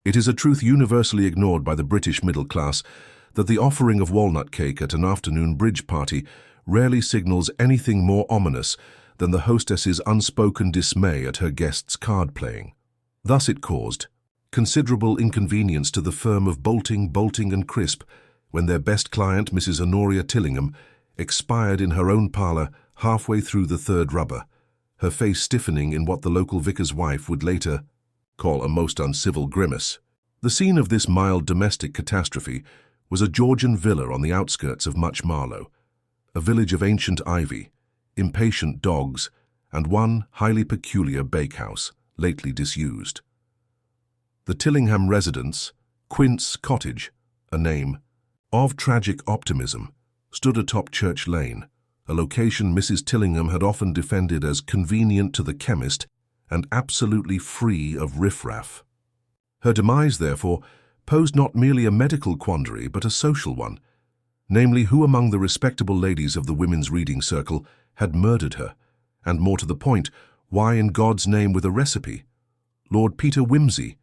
It is a truth universally ignored by the British middle class that the offering of walnut cake at an afternoon bridge party rarely signals anything more ominous than the hostess's unspoken dismay at her guests' card-playing. Thus it caused considerable inconvenience to the firm of Bolting, and Crisp when their best client, Mrs. Honoria Tillingham, expired in her own parlour halfway through the third rubber, her face stiffening in what the local vicar's wife would later call a most uncivil grimace. The scene of this mild domestic catastrophe was a Georgian villa on the outskirts of Much Marlow, a village of ancient ivy, impatient dogs, and one highly peculiar bakehouse, lately disused. The Tillingham residence, Quince Cottage, a name of tragic optimism, stood atop Church Lane, a location Mrs. Tillingham had often defended as convenient to the chemist and absolutely free of riffraff. Her demise, therefore, posed not merely a medical quandary but a social one, namely who among the respectable ladies of the women's reading circle had murdered her, and more to the point, why in God's name with a recipe? Lord Peter Wimsey,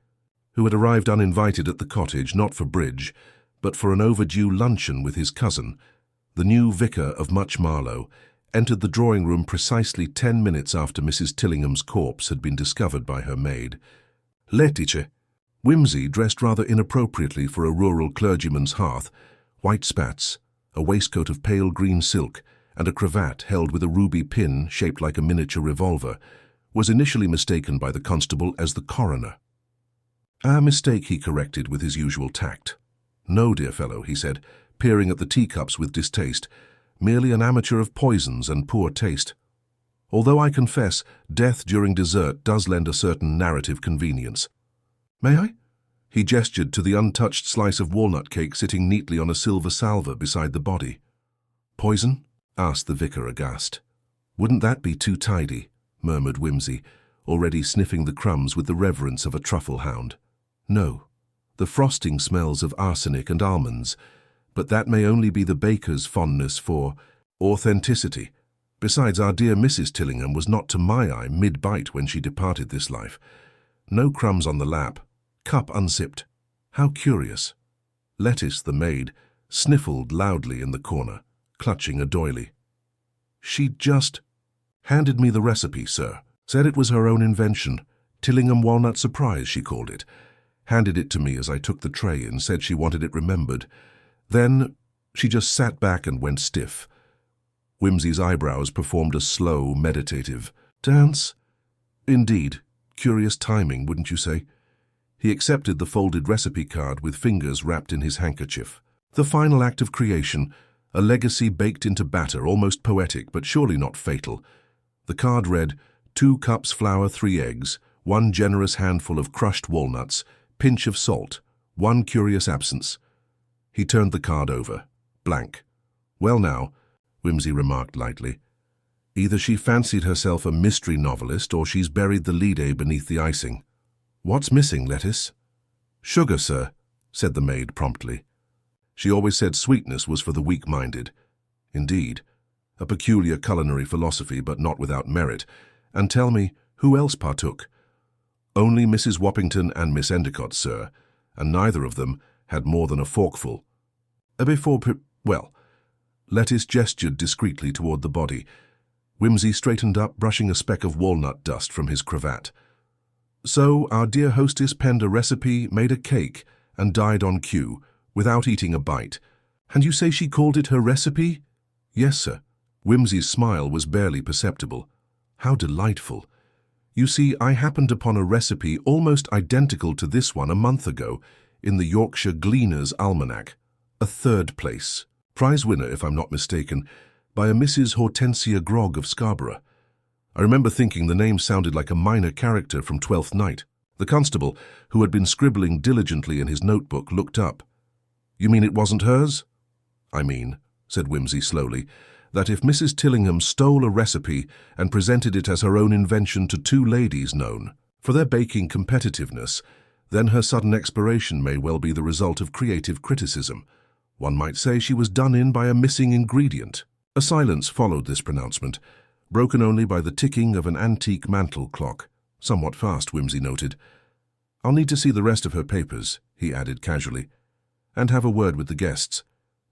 who had arrived uninvited at the cottage not for bridge, but for an overdue luncheon with his cousin, the new vicar of Much Marlow, entered the drawing-room precisely 10 minutes after Mrs. Tillingham's corpse had been discovered by her maid. Letice. Wimsey, dressed rather inappropriately for a rural clergyman's hearth, white spats, a waistcoat of pale green silk, and a cravat held with a ruby pin shaped like a miniature revolver, was initially mistaken by the constable as the coroner. "Our mistake," he corrected with his usual tact. "No, dear fellow," he said, peering at the teacups with distaste, "merely an amateur of poisons and poor taste. Although I confess, death during dessert does lend a certain narrative convenience. May I?" He gestured to the untouched slice of walnut cake sitting neatly on a silver salver beside the body. "Poison?" asked the vicar aghast. "Wouldn't that be too tidy?" murmured Wimsey, already sniffing the crumbs with the reverence of a truffle hound. "No. The frosting smells of arsenic and almonds, but that may only be the baker's fondness for authenticity. Besides, our dear Mrs. Tillingham was not to my eye mid-bite when she departed this life. No crumbs on the lap, cup unsipped. How curious." Lettice, the maid, sniffled loudly in the corner, clutching a doily. "She just handed me the recipe, sir. Said it was her own invention. Tillingham walnut surprise, she called it. Handed it to me as I took the tray and said she wanted it remembered. Then she just sat back and went stiff." Wimsey's eyebrows performed a slow, meditative dance. "Indeed. Curious timing, wouldn't you say?" He accepted the folded recipe card with fingers wrapped in his handkerchief. The final act of creation, a legacy baked into batter, almost poetic, but surely not fatal. The card read, 2 cups flour, 3 eggs, 1 generous handful of crushed walnuts, pinch of salt, 1 curious absence. He turned the card over. Blank. "Well now," Wimsey remarked lightly, "either she fancied herself a mystery novelist or she's buried the lead beneath the icing. What's missing, Lettice?" "Sugar, sir," said the maid promptly. She always said sweetness was for the weak-minded. Indeed, a peculiar culinary philosophy, but not without merit. "And tell me, who else partook?" "Only Mrs. Woppington and Miss Endicott, sir, and neither of them had more than a forkful. Well." Lettice gestured discreetly toward the body. Wimsey straightened up, brushing a speck of walnut dust from his cravat. "So our dear hostess penned a recipe, made a cake, and died on cue, without eating a bite. And you say she called it her recipe?" "Yes, sir." Wimsey's smile was barely perceptible. "How delightful. You see, I happened upon a recipe almost identical to this one a month ago in the Yorkshire Gleaner's Almanac, a 3rd place, prize winner, if I'm not mistaken, by a Mrs. Hortensia Grogg of Scarborough. I remember thinking the name sounded like a minor character from Twelfth Night." The constable, who had been scribbling diligently in his notebook, looked up. "You mean it wasn't hers?" "I mean," said Wimsey slowly, "that if Mrs. Tillingham stole a recipe and presented it as her own invention to 2 ladies known for their baking competitiveness, then her sudden expiration may well be the result of creative criticism. One might say she was done in by a missing ingredient." A silence followed this pronouncement, broken only by the ticking of an antique mantel clock. Somewhat fast, Wimsey noted. I'll need to see the rest of her papers," he added casually, "and have a word with the guests,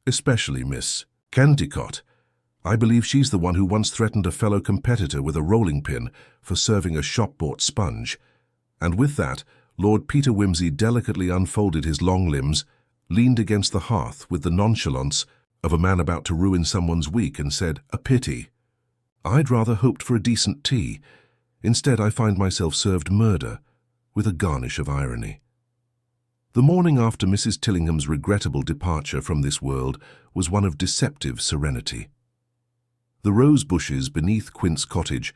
especially Miss Kennicott. I believe she's the one who once threatened a fellow competitor with a rolling pin for serving a shop-bought sponge." And with that, Lord Peter Wimsey delicately unfolded his long limbs, leaned against the hearth with the nonchalance of a man about to ruin someone's week, and said, "A pity. I'd rather hoped for a decent tea. Instead, I find myself served murder, with a garnish of irony." The morning after Mrs. Tillingham's regrettable departure from this world was one of deceptive serenity. The rose bushes beneath Quint's cottage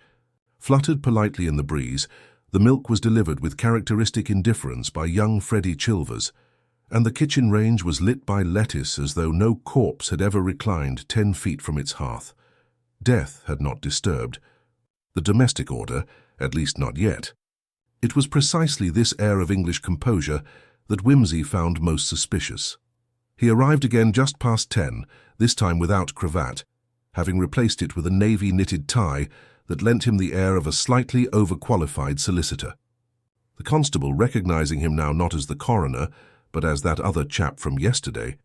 fluttered politely in the breeze, the milk was delivered with characteristic indifference by young Freddie Chilvers, and the kitchen range was lit by lettuce as though no corpse had ever reclined 10 feet from its hearth. Death had not disturbed the domestic order, at least not yet. It was precisely this air of English composure that Wimsey found most suspicious. He arrived again just past 10, this time without cravat, having replaced it with a navy knitted tie that lent him the air of a slightly overqualified solicitor. The constable, recognizing him now not as the coroner, but as that other chap from yesterday,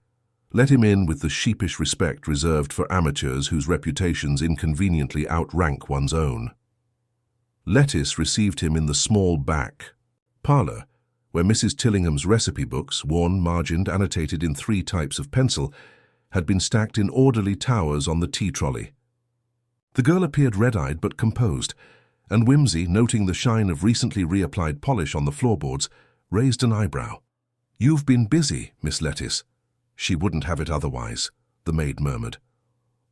let him in with the sheepish respect reserved for amateurs whose reputations inconveniently outrank one's own. Lettice received him in the small back parlour, where Mrs. Tillingham's recipe books, worn, margined, annotated in 3 types of pencil, had been stacked in orderly towers on the tea trolley. The girl appeared red-eyed but composed, and Wimsey, noting the shine of recently reapplied polish on the floorboards, raised an eyebrow. "You've been busy, Miss Lettice." "She wouldn't have it otherwise," the maid murmured.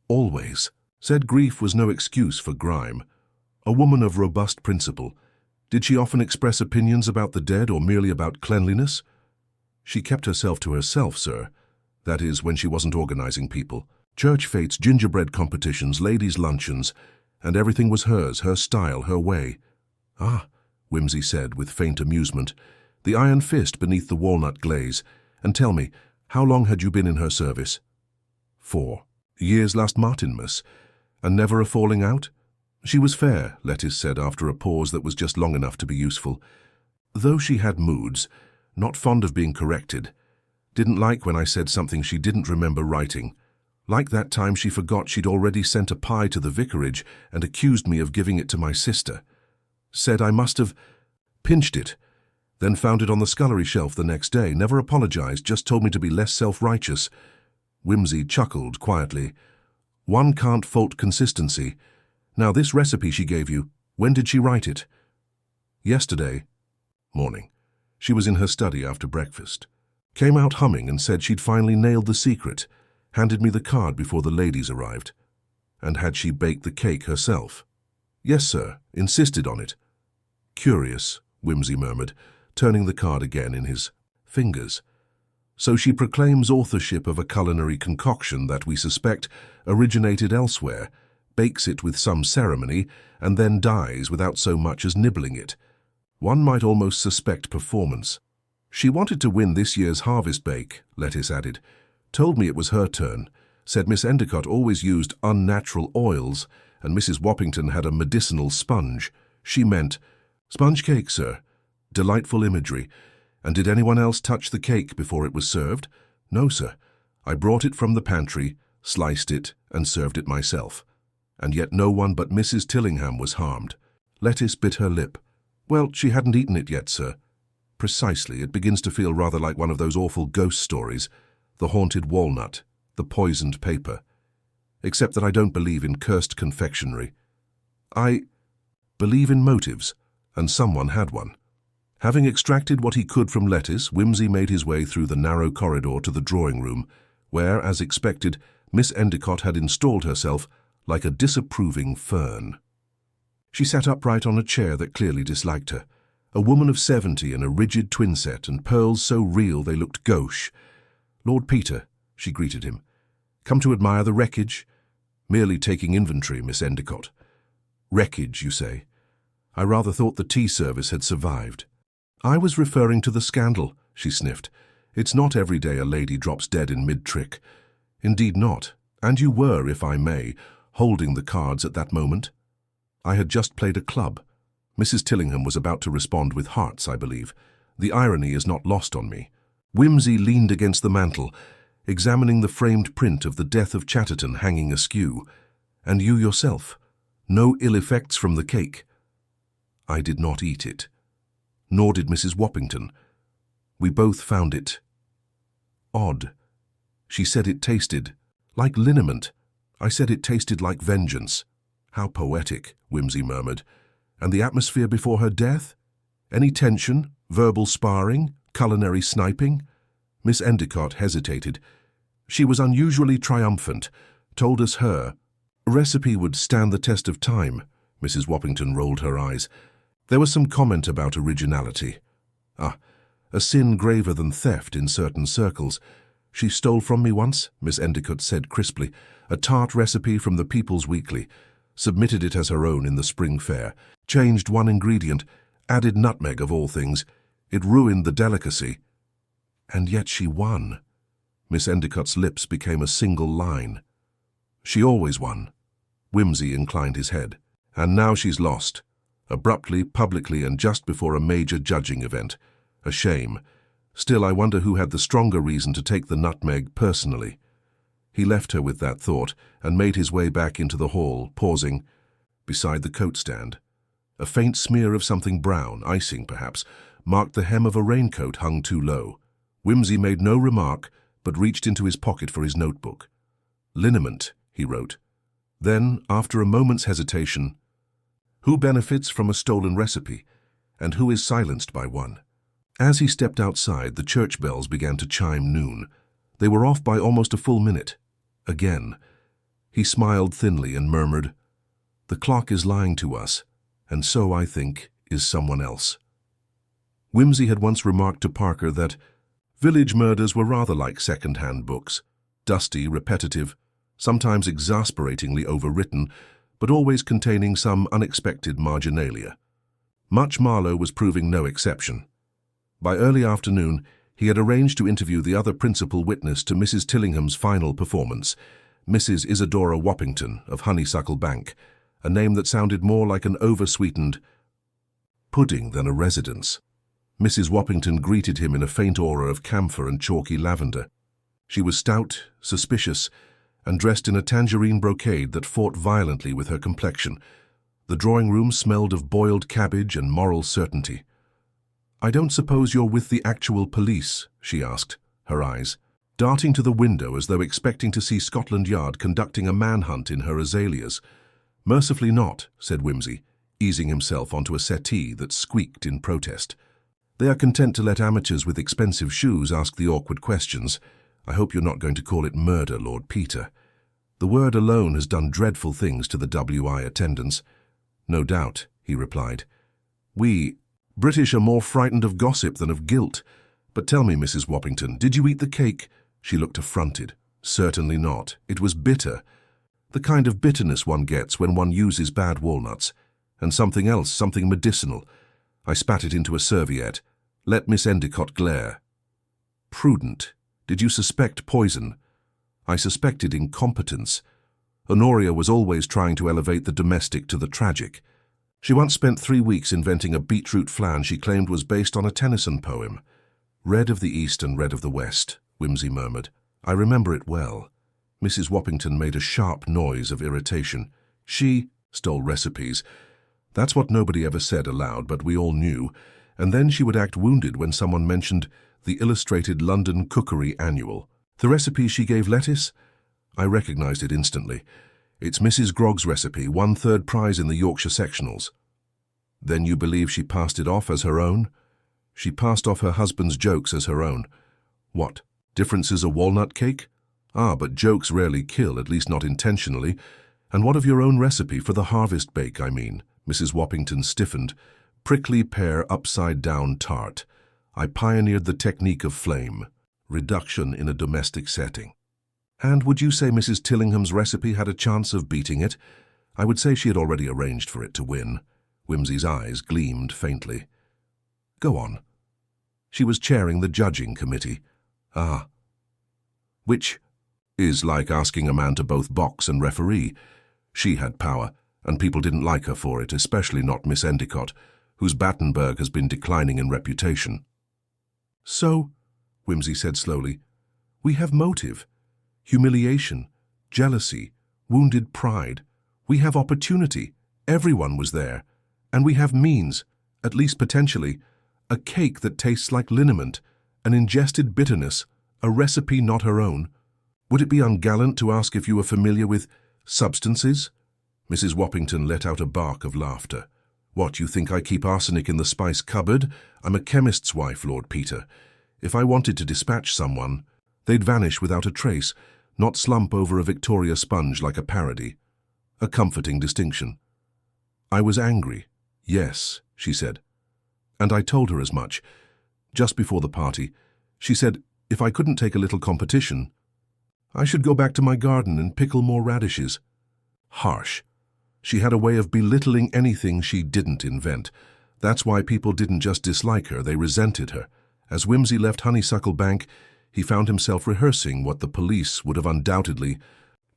"Always." Said grief was no excuse for grime. A woman of robust principle. Did she often express opinions about the dead or merely about cleanliness? "She kept herself to herself, sir. That is, when she wasn't organizing people. Church fetes, gingerbread competitions, ladies' luncheons, and everything was hers, her style, her way." "Ah," Wimsey said with faint amusement, the iron fist beneath the walnut glaze. "And tell me, how long had you been in her service?" 4 years last Martinmas. And never a falling out?" "She was fair," Lettice said after a pause that was just long enough to be useful. "Though she had moods, not fond of being corrected. Didn't like when I said something she didn't remember writing. Like that time she forgot she'd already sent a pie to the vicarage and accused me of giving it to my sister. Said I must have pinched it, then found it on the scullery shelf the next day. Never apologized, just told me to be less self-righteous." Wimsey chuckled quietly. "One can't fault consistency. Now, this recipe she gave you, when did she write it?" "Yesterday morning. She was in her study after breakfast. Came out humming and said she'd finally nailed the secret. Handed me the card before the ladies arrived." "And had she baked the cake herself?" "Yes, sir. Insisted on it." "Curious," Wimsey murmured, turning the card again in his fingers. "So she proclaims authorship of a culinary concoction that we suspect originated elsewhere, bakes it with some ceremony, and then dies without so much as nibbling it. One might almost suspect performance." "She wanted to win this year's harvest bake," Lettice added. "Told me it was her turn. Said Miss Endicott always used unnatural oils, and Mrs. Wappington had a medicinal sponge. She meant, sponge cake, sir. Delightful imagery. And did anyone else touch the cake before it was served?" "No, sir. I brought it from the pantry, sliced it, and served it myself. And yet no one but Mrs. Tillingham was harmed." Lettice bit her lip. "Well, she hadn't eaten it yet, sir." "Precisely. It begins to feel rather like one of those awful ghost stories. The haunted walnut, the poisoned paper. Except that I don't believe in cursed confectionery. I believe in motives, and someone had one." Having extracted what he could from Lettice, Wimsey made his way through the narrow corridor to the drawing-room, where, as expected, Miss Endicott had installed herself like a disapproving fern. She sat upright on a chair that clearly disliked her, a woman of 70 in a rigid twinset and pearls so real they looked gauche. "Lord Peter," she greeted him. "Come to admire the wreckage?" "Merely taking inventory, Miss Endicott." "Wreckage, you say? I rather thought the tea service had survived." "I was referring to the scandal," she sniffed. "It's not every day a lady drops dead in mid-trick." "Indeed not. And you were, if I may, holding the cards at that moment." "I had just played a club." Mrs. Tillingham was about to respond with hearts, I believe. The irony is not lost on me. Whimsy leaned against the mantel, examining the framed print of the death of Chatterton hanging askew. And you yourself? No ill effects from the cake? I did not eat it. Nor did Mrs. Woppington. We both found it odd. She said it tasted like liniment. I said it tasted like vengeance. How poetic, Whimsy murmured. And the atmosphere before her death? Any tension, verbal sparring, culinary sniping? Miss Endicott hesitated. She was unusually triumphant, told us her recipe would stand the test of time. Mrs. Woppington rolled her eyes. There was some comment about originality. A sin graver than theft in certain circles. She stole from me once, Miss Endicott said crisply, a tart recipe from the People's Weekly, submitted it as her own in the spring fair, changed one ingredient, added nutmeg of all things. It ruined the delicacy. And yet she won. Miss Endicott's lips became a single line. She always won. Whimsy inclined his head. And now she's lost. Abruptly, publicly, and just before a major judging event. A shame. Still, I wonder who had the stronger reason to take the nutmeg personally. He left her with that thought and made his way back into the hall, pausing beside the coat stand. A faint smear of something brown, icing perhaps, marked the hem of a raincoat hung too low. Whimsy made no remark, but reached into his pocket for his notebook. Liniment, he wrote. Then, after a moment's hesitation, who benefits from a stolen recipe, and who is silenced by one? As he stepped outside, the church bells began to chime noon. They were off by almost a full minute. Again. He smiled thinly and murmured, "The clock is lying to us, and so, I think, is someone else." Whimsy had once remarked to Parker that village murders were rather like second-hand books, dusty, repetitive, sometimes exasperatingly overwritten, but always containing some unexpected marginalia. Much Marlowe was proving no exception. By early afternoon, he had arranged to interview the other principal witness to Mrs. Tillingham's final performance, Mrs. Isadora Woppington of Honeysuckle Bank, a name that sounded more like an oversweetened pudding than a residence. Mrs. Woppington greeted him in a faint aura of camphor and chalky lavender. She was stout, suspicious, and dressed in a tangerine brocade that fought violently with her complexion. The drawing-room smelled of boiled cabbage and moral certainty. "I don't suppose you're with the actual police?" she asked, her eyes darting to the window as though expecting to see Scotland Yard conducting a manhunt in her azaleas. "Mercifully not," said Whimsy, easing himself onto a settee that squeaked in protest. "They are content to let amateurs with expensive shoes ask the awkward questions. I hope you're not going to call it murder, Lord Peter. The word alone has done dreadful things to the WI attendants." "No doubt," he replied. "We British are more frightened of gossip than of guilt. But tell me, Mrs. Woppington, did you eat the cake?" She looked affronted. "Certainly not. It was bitter. The kind of bitterness one gets when one uses bad walnuts. And something else, something medicinal. I spat it into a serviette. Let Miss Endicott glare." "Prudent. Did you suspect poison?" "I suspected incompetence. Honoria was always trying to elevate the domestic to the tragic. She once spent 3 weeks inventing a beetroot flan she claimed was based on a Tennyson poem. 'Red of the East and red of the West,'" Whimsy murmured. "I remember it well." Mrs. Woppington made a sharp noise of irritation. "She stole recipes. That's what nobody ever said aloud, but we all knew. And then she would act wounded when someone mentioned the Illustrated London Cookery Annual. The recipe she gave lettuce? I recognized it instantly. It's Mrs. Grogg's recipe, 1/3 prize in the Yorkshire sectionals." "Then you believe she passed it off as her own?" "She passed off her husband's jokes as her own." "What? Difference is a walnut cake?" "Ah, but jokes rarely kill, at least not intentionally. And what of your own recipe for the harvest bake, I mean?" Mrs. Woppington stiffened. "Prickly pear upside-down tart. I pioneered the technique of flame. Reduction in a domestic setting." "And would you say Mrs. Tillingham's recipe had a chance of beating it?" "I would say she had already arranged for it to win." Whimsy's eyes gleamed faintly. "Go on." "She was chairing the judging committee." "Ah." "Which is like asking a man to both box and referee. She had power, and people didn't like her for it, especially not Miss Endicott, whose Battenberg has been declining in reputation." So, Whimsy said slowly, we have motive, humiliation, jealousy, wounded pride. We have opportunity. Everyone was there. And we have means, at least potentially, a cake that tastes like liniment, an ingested bitterness, a recipe not her own. Would it be ungallant to ask if you were familiar with substances? Mrs. Woppington let out a bark of laughter. What, you think I keep arsenic in the spice cupboard? I'm a chemist's wife, Lord Peter. If I wanted to dispatch someone, they'd vanish without a trace, not slump over a Victoria sponge like a parody. A comforting distinction. I was angry. Yes, she said. And I told her as much. Just before the party, she said, if I couldn't take a little competition, I should go back to my garden and pickle more radishes. Harsh. She had a way of belittling anything she didn't invent. That's why people didn't just dislike her, they resented her. As Whimsy left Honeysuckle Bank, he found himself rehearsing what the police would have undoubtedly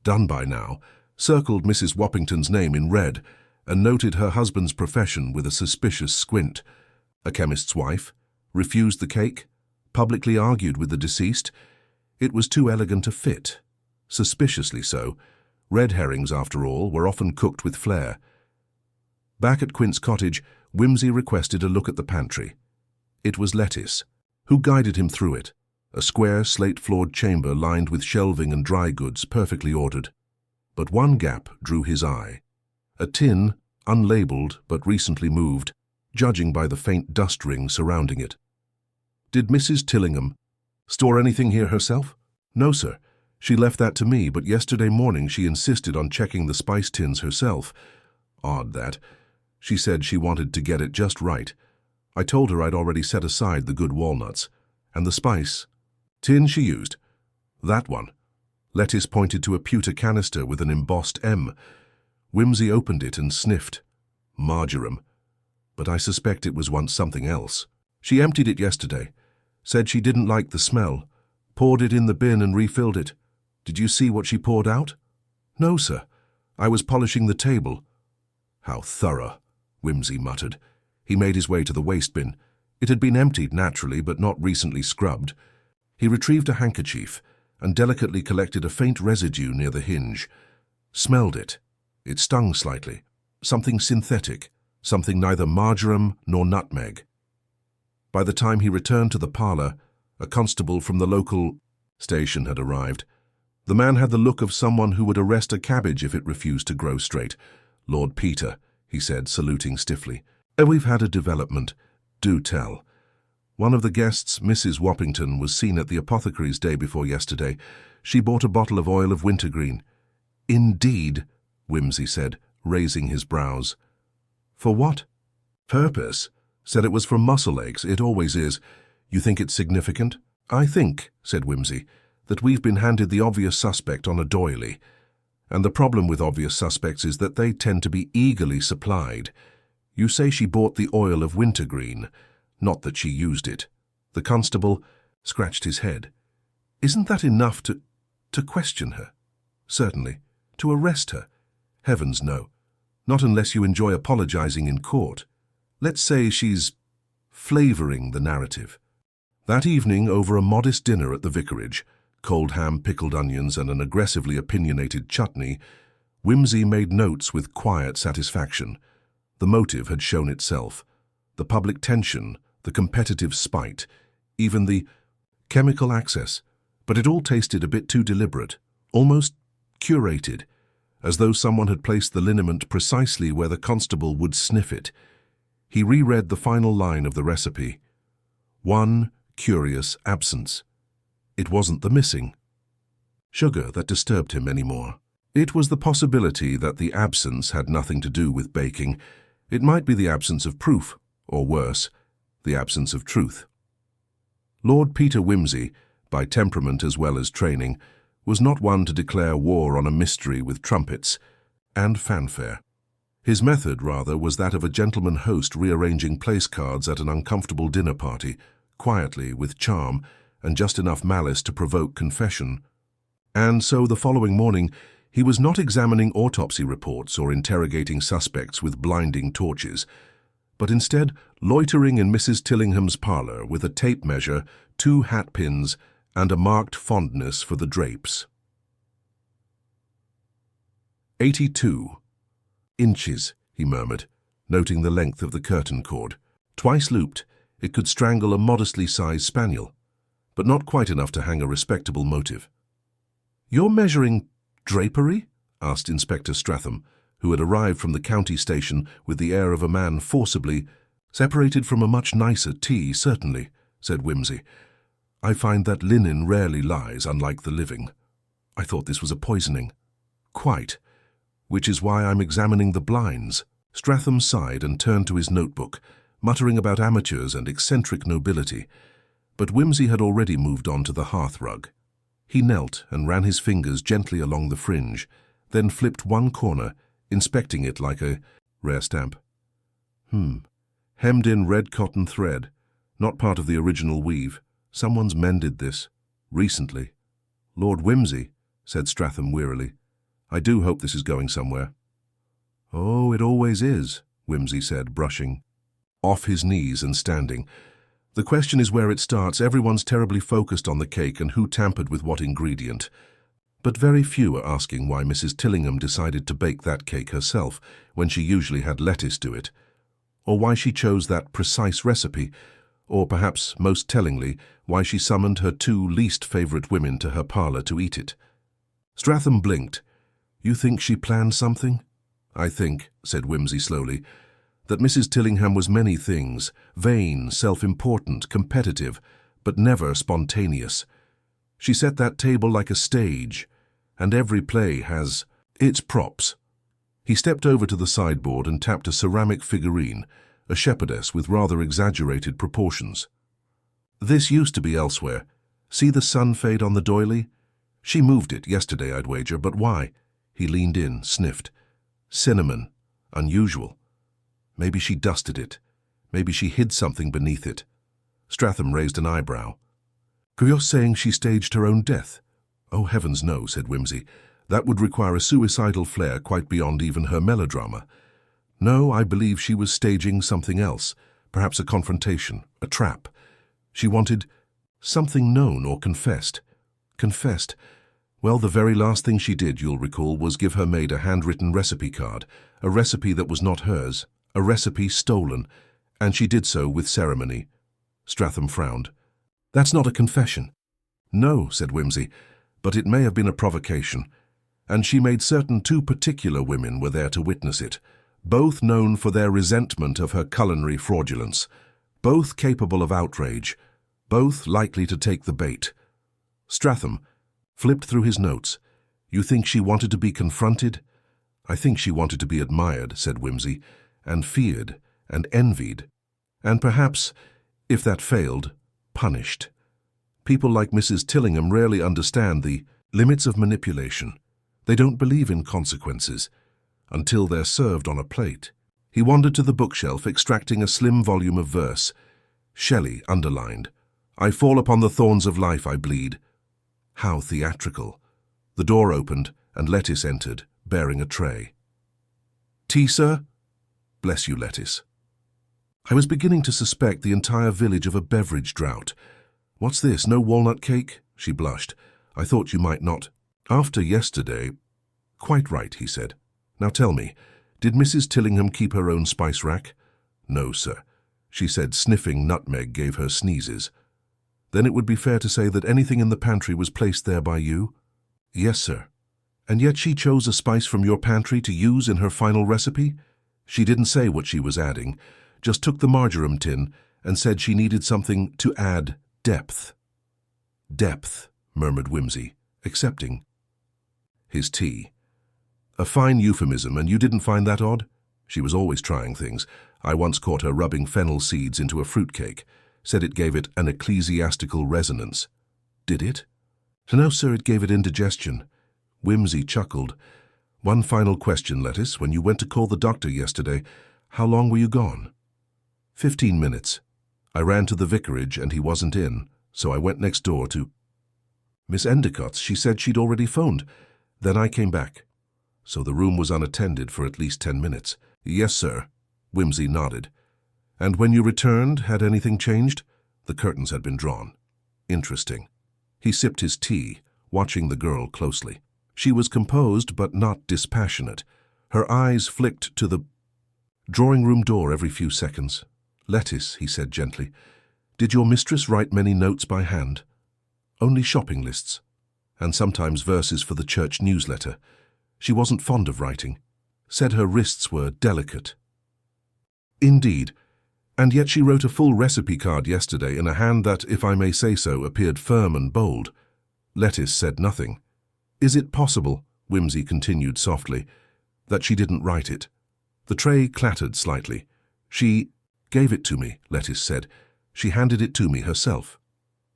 done by now, circled Mrs. Woppington's name in red, and noted her husband's profession with a suspicious squint. A chemist's wife, refused the cake, publicly argued with the deceased. It was too elegant a fit. Suspiciously so. Red herrings, after all, were often cooked with flair. Back at Quint's cottage, Whimsy requested a look at the pantry. It was Lettice, who guided him through it, a square, slate-floored chamber lined with shelving and dry goods perfectly ordered. But one gap drew his eye. A tin, unlabeled but recently moved, judging by the faint dust ring surrounding it. Did Mrs. Tillingham store anything here herself? No, sir. She left that to me, but yesterday morning she insisted on checking the spice tins herself. Odd that. She said she wanted to get it just right. I told her I'd already set aside the good walnuts. And the spice tin she used. That one. Lettice pointed to a pewter canister with an embossed M. Whimsy opened it and sniffed. Marjoram. But I suspect it was once something else. She emptied it yesterday. Said she didn't like the smell. Poured it in the bin and refilled it. Did you see what she poured out? No, sir. I was polishing the table. How thorough, Whimsy muttered. He made his way to the waste bin. It had been emptied naturally, but not recently scrubbed. He retrieved a handkerchief and delicately collected a faint residue near the hinge. Smelled it. It stung slightly. Something synthetic. Something neither marjoram nor nutmeg. By the time he returned to the parlour, a constable from the local station had arrived. The man had the look of someone who would arrest a cabbage if it refused to grow straight. Lord Peter, he said, saluting stiffly. We've had a development. Do tell. One of the guests, Mrs. Woppington, was seen at the apothecary's day before yesterday. She bought a bottle of oil of wintergreen. Indeed, Whimsy said, raising his brows. For what purpose? Said it was for muscle aches. It always is. You think it's significant? I think, said Whimsy, that we've been handed the obvious suspect on a doily. And the problem with obvious suspects is that they tend to be eagerly supplied. You say she bought the oil of wintergreen, not that she used it. The constable scratched his head. Isn't that enough to question her? Certainly. To arrest her? Heavens, no. Not unless you enjoy apologizing in court. Let's say she's flavoring the narrative. That evening, over a modest dinner at the vicarage, cold ham, pickled onions, and an aggressively opinionated chutney, Whimsy made notes with quiet satisfaction. The motive had shown itself. The public tension, the competitive spite, even the chemical access. But it all tasted a bit too deliberate, almost curated, as though someone had placed the liniment precisely where the constable would sniff it. He reread the final line of the recipe. One curious absence. It wasn't the missing sugar that disturbed him anymore. It was the possibility that the absence had nothing to do with baking. It might be the absence of proof, or worse, the absence of truth. Lord Peter Whimsy, by temperament as well as training, was not one to declare war on a mystery with trumpets and fanfare. His method, rather, was that of a gentleman host rearranging place cards at an uncomfortable dinner party, quietly, with charm, and just enough malice to provoke confession. And so the following morning, he was not examining autopsy reports or interrogating suspects with blinding torches. but instead loitering in Mrs. Tillingham's parlour with a tape measure, 2 hat pins, and a marked fondness for the drapes. 82 inches, he murmured, noting the length of the curtain cord. Twice looped, it could strangle a modestly sized spaniel, but not quite enough to hang a respectable motive. "You're measuring drapery?" asked Inspector Stratham, who had arrived from the county station with the air of a man forcibly separated from a much nicer tea, certainly, said Whimsy. "I find that linen rarely lies, unlike the living. I thought this was a poisoning." "Quite. Which is why I'm examining the blinds." Stratham sighed and turned to his notebook, muttering about amateurs and eccentric nobility. But Whimsy had already moved on to the hearth-rug. He knelt and ran his fingers gently along the fringe, then flipped one corner, inspecting it like a rare stamp. Hemmed in red cotton thread, not part of the original weave. Someone's mended this. Recently. "Lord Whimsy," said Stratham wearily. "I do hope this is going somewhere." "Oh, it always is," Whimsy said, brushing off his knees and standing. "The question is where it starts. Everyone's terribly focused on the cake and who tampered with what ingredient. But very few are asking why Mrs. Tillingham decided to bake that cake herself when she usually had lettuce do it, or why she chose that precise recipe, or perhaps, most tellingly, why she summoned her 2 least favorite women to her parlour to eat it." Stratham blinked. "You think she planned something?" "I think," said Whimsy slowly, "that Mrs. Tillingham was many things, vain, self-important, competitive, but never spontaneous. She set that table like a stage, and every play has its props." He stepped over to the sideboard and tapped a ceramic figurine, a shepherdess with rather exaggerated proportions. "This used to be elsewhere. See the sun fade on the doily? She moved it yesterday, I'd wager, but why?" He leaned in, sniffed. "Cinnamon. Unusual. Maybe she dusted it. Maybe she hid something beneath it." Stratham raised an eyebrow. "You're saying she staged her own death?" "Oh, heavens no," said Whimsy. "That would require a suicidal flair quite beyond even her melodrama. No, I believe she was staging something else, perhaps a confrontation, a trap. She wanted something known or confessed." "Confessed? Well, the very last thing she did, you'll recall, was give her maid a handwritten recipe card, a recipe that was not hers, a recipe stolen, and she did so with ceremony." Stratham frowned. "That's not a confession." "No," said Whimsy, "but it may have been a provocation. And she made certain 2 particular women were there to witness it, both known for their resentment of her culinary fraudulence, both capable of outrage, both likely to take the bait." Stratham flipped through his notes. "You think she wanted to be confronted?" "I think she wanted to be admired," said Whimsy, "and feared, and envied, and perhaps, if that failed, punished. People like Mrs. Tillingham rarely understand the limits of manipulation. They don't believe in consequences until they're served on a plate." He wandered to the bookshelf, extracting a slim volume of verse. Shelley, underlined. "I fall upon the thorns of life, I bleed." How theatrical. The door opened, and Lettuce entered, bearing a tray. "Tea, sir?" "Bless you, Lettuce." "I was beginning to suspect the entire village of a beverage drought. What's this, no walnut cake?" She blushed. "I thought you might not." "After yesterday—" "Quite right," he said. "Now tell me, did Mrs. Tillingham keep her own spice rack?" "No, sir. She said sniffing nutmeg gave her sneezes." "Then it would be fair to say that anything in the pantry was placed there by you?" "Yes, sir." "And yet she chose a spice from your pantry to use in her final recipe?" "She didn't say what she was adding, just took the marjoram tin and said she needed something to add depth." "Depth," murmured Whimsy, accepting his tea. "A fine euphemism, and you didn't find that odd?" She was always trying things. I once caught her rubbing fennel seeds into a fruitcake. Said it gave it an ecclesiastical resonance. "Did it?" "No, sir, it gave it indigestion." Whimsy chuckled. "One final question, Lettuce. When you went to call the doctor yesterday, how long were you gone?" 15 minutes. I ran to the vicarage and he wasn't in, so I went next door to Miss Endicott's. She said she'd already phoned. Then I came back. So the room was unattended for at least 10 minutes. "Yes, sir." Whimsy nodded. And when you returned, had anything changed? The curtains had been drawn. Interesting. He sipped his tea, watching the girl closely. She was composed but not dispassionate. Her eyes flicked to the drawing-room door every few seconds. "Lettice," he said gently, "did your mistress write many notes by hand?" "Only shopping lists, and sometimes verses for the church newsletter. She wasn't fond of writing. Said her wrists were delicate." "Indeed. And yet she wrote a full recipe card yesterday in a hand that, if I may say so, appeared firm and bold." Lettice said nothing. "Is it possible," Whimsy continued softly, "that she didn't write it?" The tray clattered slightly. "She gave it to me," Lettice said. "She handed it to me herself."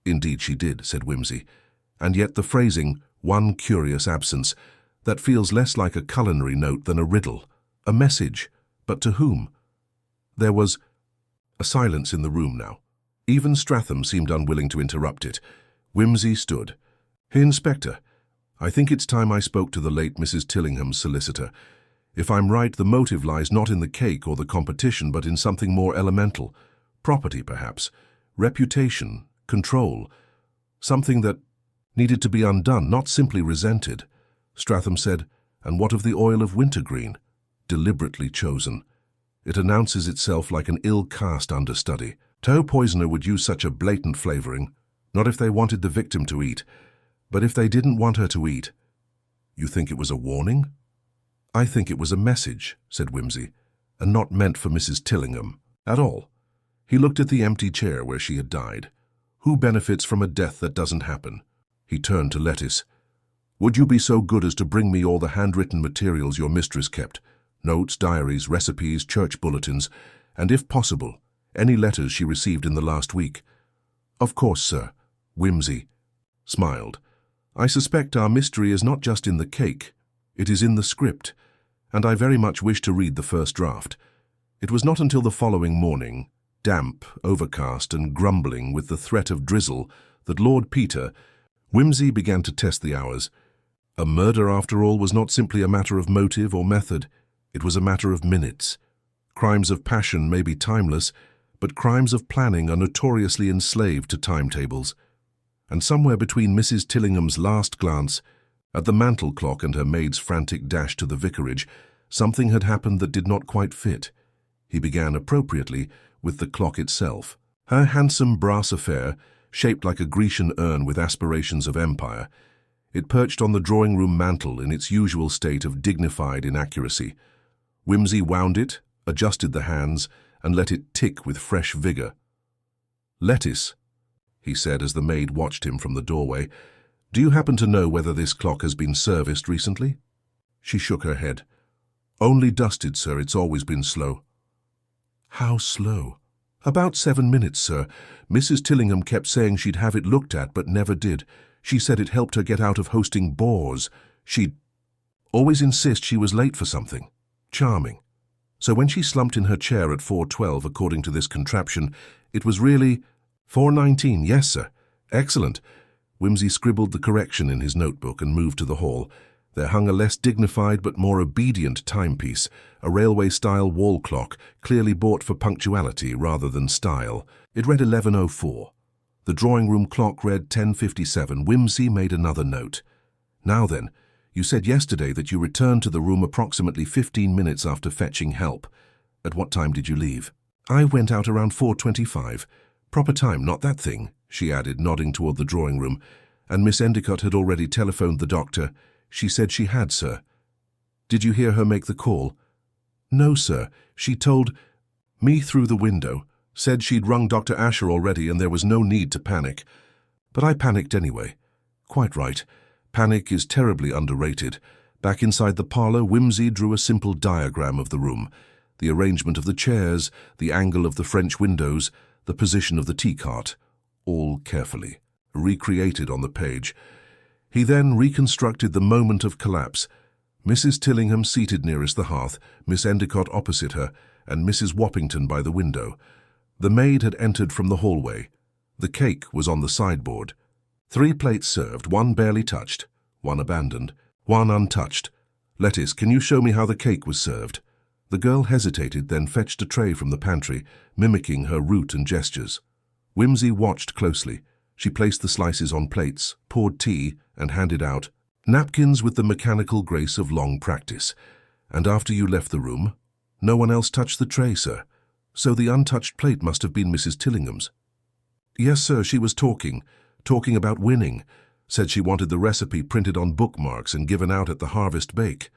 "Indeed she did," said Whimsy. "And yet the phrasing, 'one curious absence,' that feels less like a culinary note than a riddle. A message, but to whom?" There was a silence in the room now. Even Stratham seemed unwilling to interrupt it. Whimsy stood. "Hey, Inspector, I think it's time I spoke to the late Mrs. Tillingham's solicitor. If I'm right, the motive lies not in the cake or the competition, but in something more elemental. Property, perhaps. Reputation. Control. Something that needed to be undone, not simply resented." Stratham said, "And what of the oil of wintergreen? Deliberately chosen. It announces itself like an ill-cast understudy. Toe poisoner would use such a blatant flavoring, not if they wanted the victim to eat, but if they didn't want her to eat." "You think it was a warning?" "I think it was a message," said Whimsy, "and not meant for Mrs. Tillingham at all." He looked at the empty chair where she had died. Who benefits from a death that doesn't happen? He turned to Lettice. "Would you be so good as to bring me all the handwritten materials your mistress kept? Notes, diaries, recipes, church bulletins, and if possible, any letters she received in the last week." "Of course, sir." Whimsy smiled. "I suspect our mystery is not just in the cake. It is in the script, and I very much wish to read the first draft." It was not until the following morning, damp, overcast, and grumbling with the threat of drizzle, that Lord Peter, Whimsy began to test the hours. A murder, after all, was not simply a matter of motive or method. It was a matter of minutes. Crimes of passion may be timeless, but crimes of planning are notoriously enslaved to timetables. And somewhere between Mrs. Tillingham's last glance at the mantel clock and her maid's frantic dash to the vicarage, something had happened that did not quite fit. He began appropriately with the clock itself. Her handsome brass affair, shaped like a Grecian urn with aspirations of empire. It perched on the drawing-room mantel in its usual state of dignified inaccuracy. Whimsy wound it, adjusted the hands, and let it tick with fresh vigor. "Lettice," he said as the maid watched him from the doorway, "do you happen to know whether this clock has been serviced recently?" She shook her head. "Only dusted, sir. It's always been slow." "How slow?" "About 7 minutes, sir. Mrs. Tillingham kept saying she'd have it looked at, but never did. She said it helped her get out of hosting bores. She'd always insist she was late for something. Charming. So when she slumped in her chair at 4:12, according to this contraption, it was really 4:19, yes, sir. Excellent." Whimsy scribbled the correction in his notebook and moved to the hall. There hung a less dignified but more obedient timepiece, a railway-style wall clock, clearly bought for punctuality rather than style. It read 11:04. The drawing-room clock read 10:57. Whimsy made another note. "Now then, you said yesterday that you returned to the room approximately 15 minutes after fetching help. At what time did you leave?" "I went out around 4:25. Proper time, not that thing," she added, nodding toward the drawing-room. "And Miss Endicott had already telephoned the doctor." "She said she had, sir." "Did you hear her make the call?" "No, sir. She told me through the window. Said she'd rung Dr. Asher already and there was no need to panic. But I panicked anyway." "Quite right. Panic is terribly underrated." Back inside the parlor, Whimsy drew a simple diagram of the room. The arrangement of the chairs, the angle of the French windows, the position of the tea cart, all carefully recreated on the page. He then reconstructed the moment of collapse. Mrs. Tillingham seated nearest the hearth, Miss Endicott opposite her, and Mrs. Woppington by the window. The maid had entered from the hallway. The cake was on the sideboard. 3 plates served, 1 barely touched, 1 abandoned, 1 untouched. "Lettice, can you show me how the cake was served?" The girl hesitated, then fetched a tray from the pantry, mimicking her route and gestures. Whimsy watched closely. She placed the slices on plates, poured tea, and handed out napkins with the mechanical grace of long practice. "And after you left the room, no one else touched the tray, sir. So the untouched plate must have been Mrs. Tillingham's." "Yes, sir, she was talking about winning. Said she wanted the recipe printed on bookmarks and given out at the harvest bake."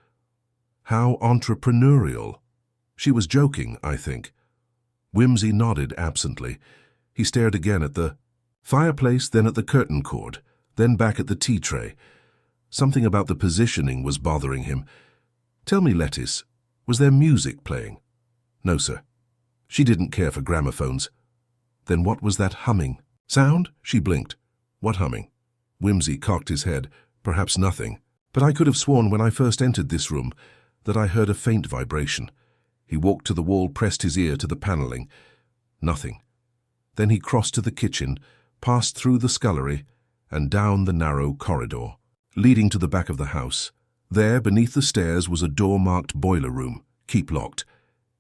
"How entrepreneurial." "She was joking, I think." Whimsy nodded absently. He stared again at the fireplace, then at the curtain cord, then back at the tea tray. Something about the positioning was bothering him. "Tell me, Lettice, was there music playing?" "No, sir. She didn't care for gramophones." "Then what was that humming sound?" She blinked. "What humming?" Whimsy cocked his head. "Perhaps nothing. But I could have sworn when I first entered this room that I heard a faint vibration." He walked to the wall, pressed his ear to the panelling. Nothing. Then he crossed to the kitchen, passed through the scullery, and down the narrow corridor, leading to the back of the house. There, beneath the stairs, was a door marked boiler room, keep locked.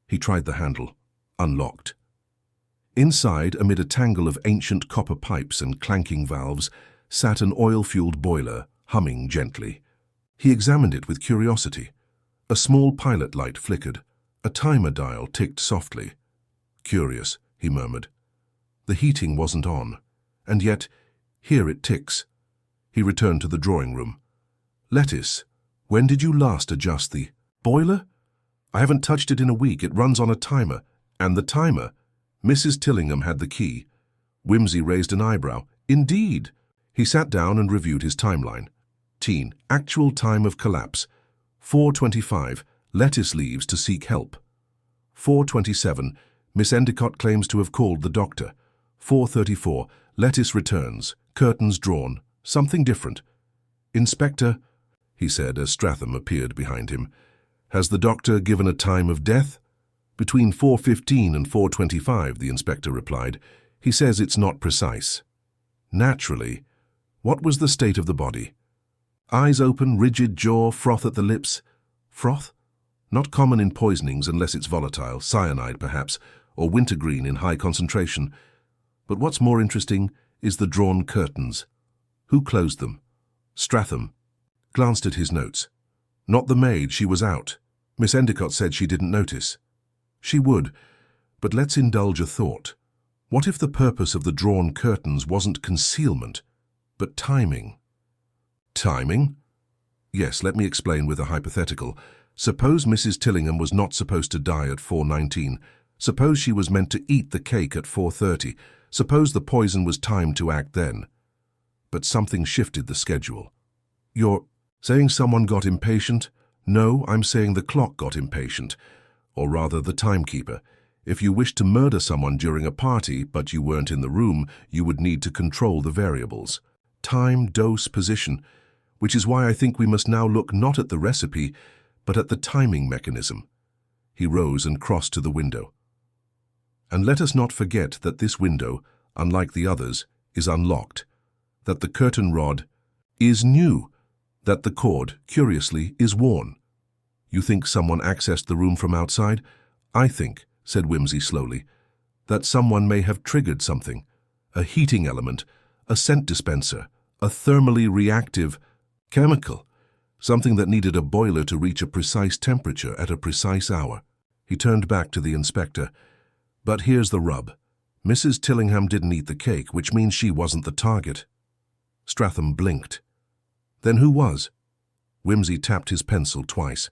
He tried the handle. Unlocked. Inside, amid a tangle of ancient copper pipes and clanking valves, sat an oil-fueled boiler, humming gently. He examined it with curiosity. A small pilot light flickered. A timer dial ticked softly. "Curious," he murmured. The heating wasn't on, and yet, here it ticks. He returned to the drawing room. "Lettice, when did you last adjust the boiler?" "I haven't touched it in a week. It runs on a timer." "And the timer?" Mrs. Tillingham had the key. Whimsy raised an eyebrow. "Indeed." He sat down and reviewed his timeline. Teen, actual time of collapse. 4:25, Lettice leaves to seek help. 4:27, Miss Endicott claims to have called the doctor. 4:34, Lettice returns, curtains drawn, something different. "Inspector," he said as Stratham appeared behind him, "has the doctor given a time of death?" "Between 4:15 and 4:25, the inspector replied. "He says it's not precise." "Naturally. What was the state of the body?" "Eyes open, rigid jaw, froth at the lips." "Froth? Not common in poisonings unless it's volatile, cyanide perhaps, or wintergreen in high concentration. But what's more interesting is the drawn curtains. Who closed them?" Stratham glanced at his notes. "Not the maid, she was out. Miss Endicott said she didn't notice." "She would, but let's indulge a thought. What if the purpose of the drawn curtains wasn't concealment, but timing?" "Timing?" "Yes, let me explain with a hypothetical. Suppose Mrs. Tillingham was not supposed to die at 4:19. Suppose she was meant to eat the cake at 4:30. Suppose the poison was timed to act then. But something shifted the schedule." "You're saying someone got impatient?" "No, I'm saying the clock got impatient. Or rather, the timekeeper. If you wished to murder someone during a party, but you weren't in the room, you would need to control the variables. Time, dose, position. Which is why I think we must now look not at the recipe, but at the timing mechanism." He rose and crossed to the window. "And let us not forget that this window, unlike the others, is unlocked, that the curtain rod is new, that the cord, curiously, is worn. You think someone accessed the room from outside? I think," said Whimsy slowly, "that someone may have triggered something, a heating element, a scent dispenser, a thermally reactive chemical, something that needed a boiler to reach a precise temperature at a precise hour." He turned back to the inspector. "But here's the rub. Mrs. Tillingham didn't eat the cake, which means she wasn't the target." Stratham blinked. "Then who was?" Whimsy tapped his pencil twice.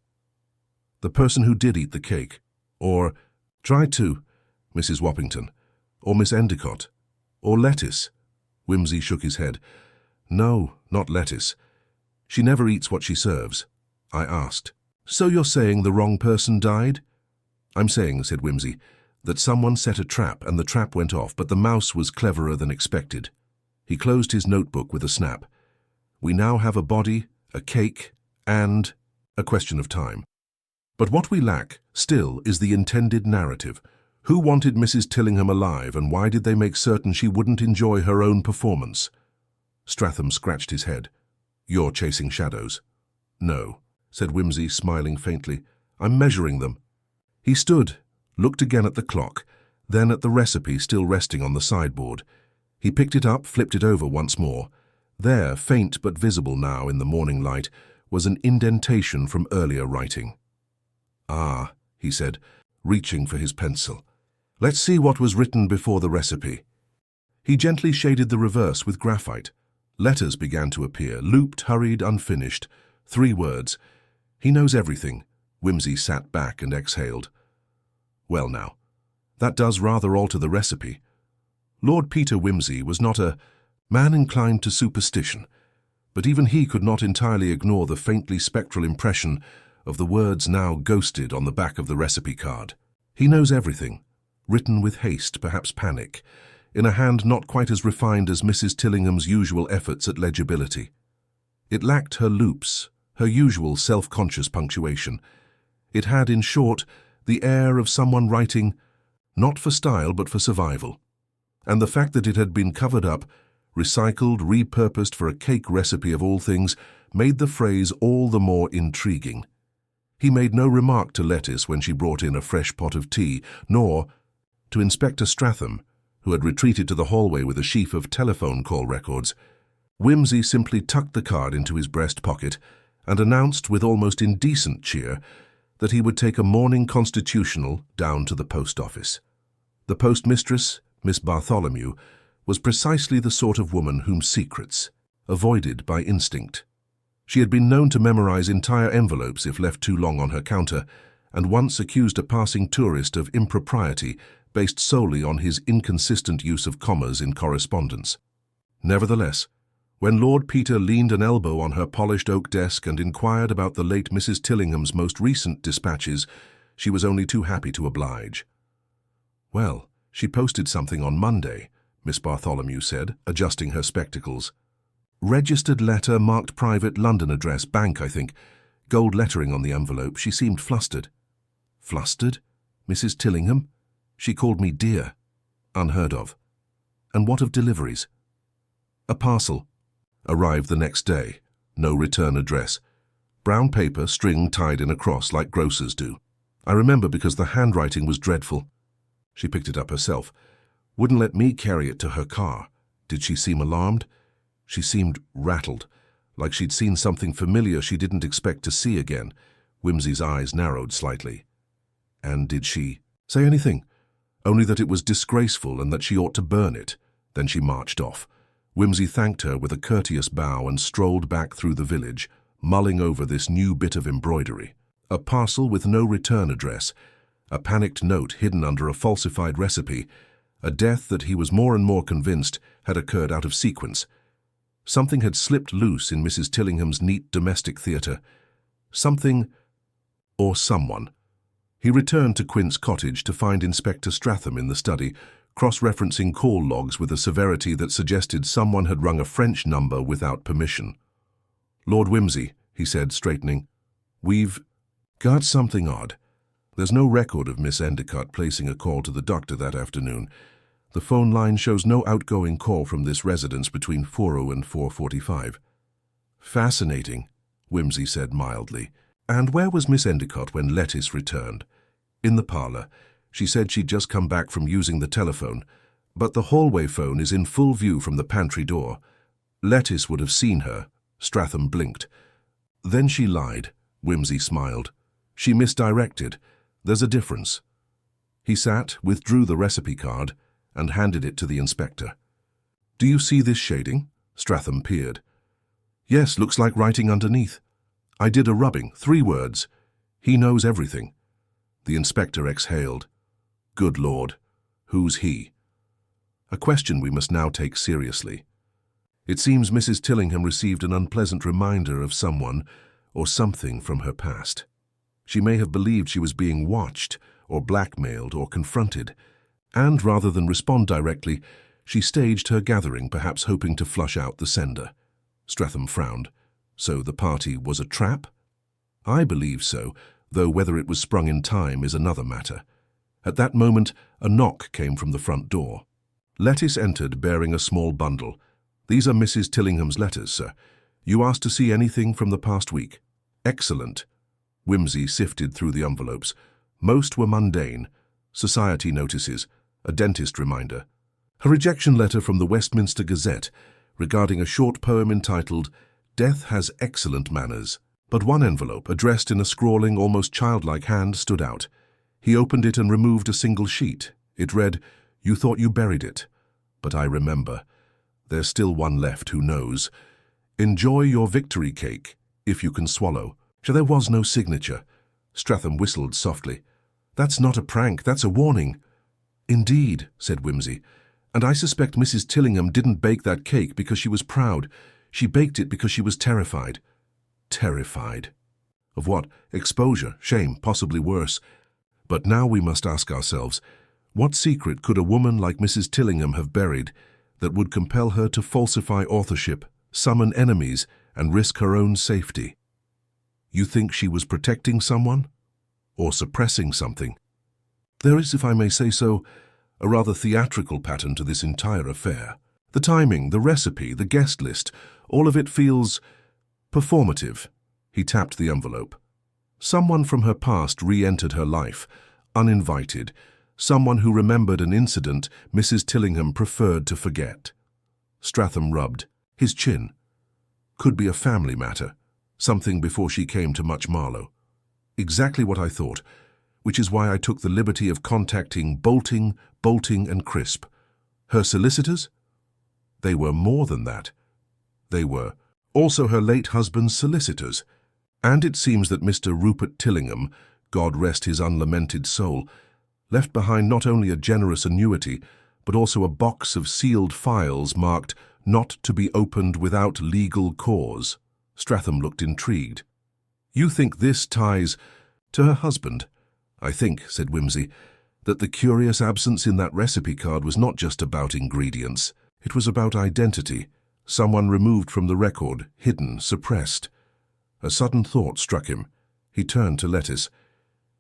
"The person who did eat the cake. Or, try to, Mrs. Woppington. Or Miss Endicott. Or Lettice." Whimsy shook his head. "No, not Lettice. She never eats what she serves." I asked, "So you're saying the wrong person died?" "I'm saying," said Whimsy, "that someone set a trap and the trap went off, but the mouse was cleverer than expected." He closed his notebook with a snap. "We now have a body, a cake, and a question of time. But what we lack, still, is the intended narrative. Who wanted Mrs. Tillingham alive, and why did they make certain she wouldn't enjoy her own performance?" Stratham scratched his head. "You're chasing shadows." "No," said Whimsy, smiling faintly. "I'm measuring them." He stood, looked again at the clock, then at the recipe still resting on the sideboard. He picked it up, flipped it over once more. There, faint but visible now in the morning light, was an indentation from earlier writing. "Ah," he said, reaching for his pencil. "Let's see what was written before the recipe." He gently shaded the reverse with graphite. Letters began to appear, looped, hurried, unfinished. 3 words. "He knows everything." Wimsey sat back and exhaled. "Well now, that does rather alter the recipe." Lord Peter Wimsey was not a man inclined to superstition, but even he could not entirely ignore the faintly spectral impression of the words now ghosted on the back of the recipe card. "He knows everything," written with haste, perhaps panic, in a hand not quite as refined as Mrs. Tillingham's usual efforts at legibility. It lacked her loops, her usual self-conscious punctuation. It had, in short, the air of someone writing not for style but for survival. And the fact that it had been covered up, recycled, repurposed for a cake recipe of all things, made the phrase all the more intriguing. He made no remark to Lettice when she brought in a fresh pot of tea, nor to Inspector Stratham, who had retreated to the hallway with a sheaf of telephone call records. Wimsey simply tucked the card into his breast pocket and announced with almost indecent cheer that he would take a morning constitutional down to the post office. The postmistress, Miss Bartholomew, was precisely the sort of woman whom secrets avoided by instinct. She had been known to memorize entire envelopes if left too long on her counter, and once accused a passing tourist of impropriety based solely on his inconsistent use of commas in correspondence. Nevertheless, when Lord Peter leaned an elbow on her polished oak desk and inquired about the late Mrs. Tillingham's most recent dispatches, she was only too happy to oblige. "Well, she posted something on Monday," Miss Bartholomew said, adjusting her spectacles. "Registered letter, marked private, London address, bank, I think. Gold lettering on the envelope." She seemed flustered. "Flustered? Mrs. Tillingham? She called me dear." Unheard of. "And what of deliveries?" "A parcel. Arrived the next day. No return address. Brown paper, string tied in a cross like grocers do. I remember because the handwriting was dreadful." She picked it up herself. "Wouldn't let me carry it to her car. Did she seem alarmed?" "She seemed rattled, like she'd seen something familiar she didn't expect to see again." Wimsey's eyes narrowed slightly. "And did she say anything?" "Only that it was disgraceful and that she ought to burn it." Then she marched off. Wimsey thanked her with a courteous bow and strolled back through the village, mulling over this new bit of embroidery. A parcel with no return address, a panicked note hidden under a falsified recipe, a death that he was more and more convinced had occurred out of sequence. Something had slipped loose in Mrs. Tillingham's neat domestic theatre. Something, or someone. He returned to Quince Cottage to find Inspector Stratham in the study, cross-referencing call logs with a severity that suggested someone had rung a French number without permission. "Lord Wimsey," he said, straightening, "we've got something odd. There's no record of Miss Endicott placing a call to the doctor that afternoon. The phone line shows no outgoing call from this residence between 4:00 and 4:45. "Fascinating," Wimsey said mildly. "And where was Miss Endicott when Lettice returned?" "In the parlour. She said she'd just come back from using the telephone, but the hallway phone is in full view from the pantry door. Lettice would have seen her." Stratham blinked. "Then she lied," Wimsey smiled. "She misdirected. There's a difference." He sat, withdrew the recipe card, and handed it to the inspector. "Do you see this shading?" Stratham peered. "Yes, looks like writing underneath. I did a rubbing, 3 words. He knows everything." The inspector exhaled. "Good Lord, who's he?" A question we must now take seriously. It seems Mrs. Tillingham received an unpleasant reminder of someone or something from her past. She may have believed she was being watched or blackmailed or confronted, and rather than respond directly, she staged her gathering, perhaps hoping to flush out the sender. Stratham frowned. "So the party was a trap?" "I believe so, though whether it was sprung in time is another matter." At that moment, a knock came from the front door. Lettice entered bearing a small bundle. "These are Mrs. Tillingham's letters, sir. You asked to see anything from the past week?" "Excellent." Wimsey sifted through the envelopes. Most were mundane: society notices, a dentist reminder, a rejection letter from the Westminster Gazette regarding a short poem entitled "Death Has Excellent Manners." But one envelope, addressed in a scrawling, almost childlike hand, stood out. He opened it and removed a single sheet. It read, "You thought you buried it, but I remember. There's still one left who knows. Enjoy your victory cake, if you can swallow." So there was no signature. Stratham whistled softly. "That's not a prank, that's a warning." "Indeed," said Wimsey. "And I suspect Mrs. Tillingham didn't bake that cake because she was proud. She baked it because she was terrified." Terrified. Of what? Exposure, shame, possibly worse. But now we must ask ourselves, what secret could a woman like Mrs. Tillingham have buried that would compel her to falsify authorship, summon enemies, and risk her own safety? You think she was protecting someone? Or suppressing something? There is, if I may say so, a rather theatrical pattern to this entire affair. The timing, the recipe, the guest list, all of it feels performative. He tapped the envelope. Someone from her past re-entered her life, uninvited. Someone who remembered an incident Mrs. Tillingham preferred to forget. Stratham rubbed his chin. Could be a family matter, something before she came to Much Marlow. Exactly what I thought, which is why I took the liberty of contacting Bolting, and Crisp. Her solicitors? They were more than that. They were also her late husband's solicitors. And it seems that Mr. Rupert Tillingham, God rest his unlamented soul, left behind not only a generous annuity, but also a box of sealed files marked "Not to be opened without legal cause." Stratham looked intrigued. "You think this ties to her husband?" "I think," said Wimsey, "that the curious absence in that recipe card was not just about ingredients. It was about identity. Someone removed from the record, hidden, suppressed." A sudden thought struck him. He turned to Lettice.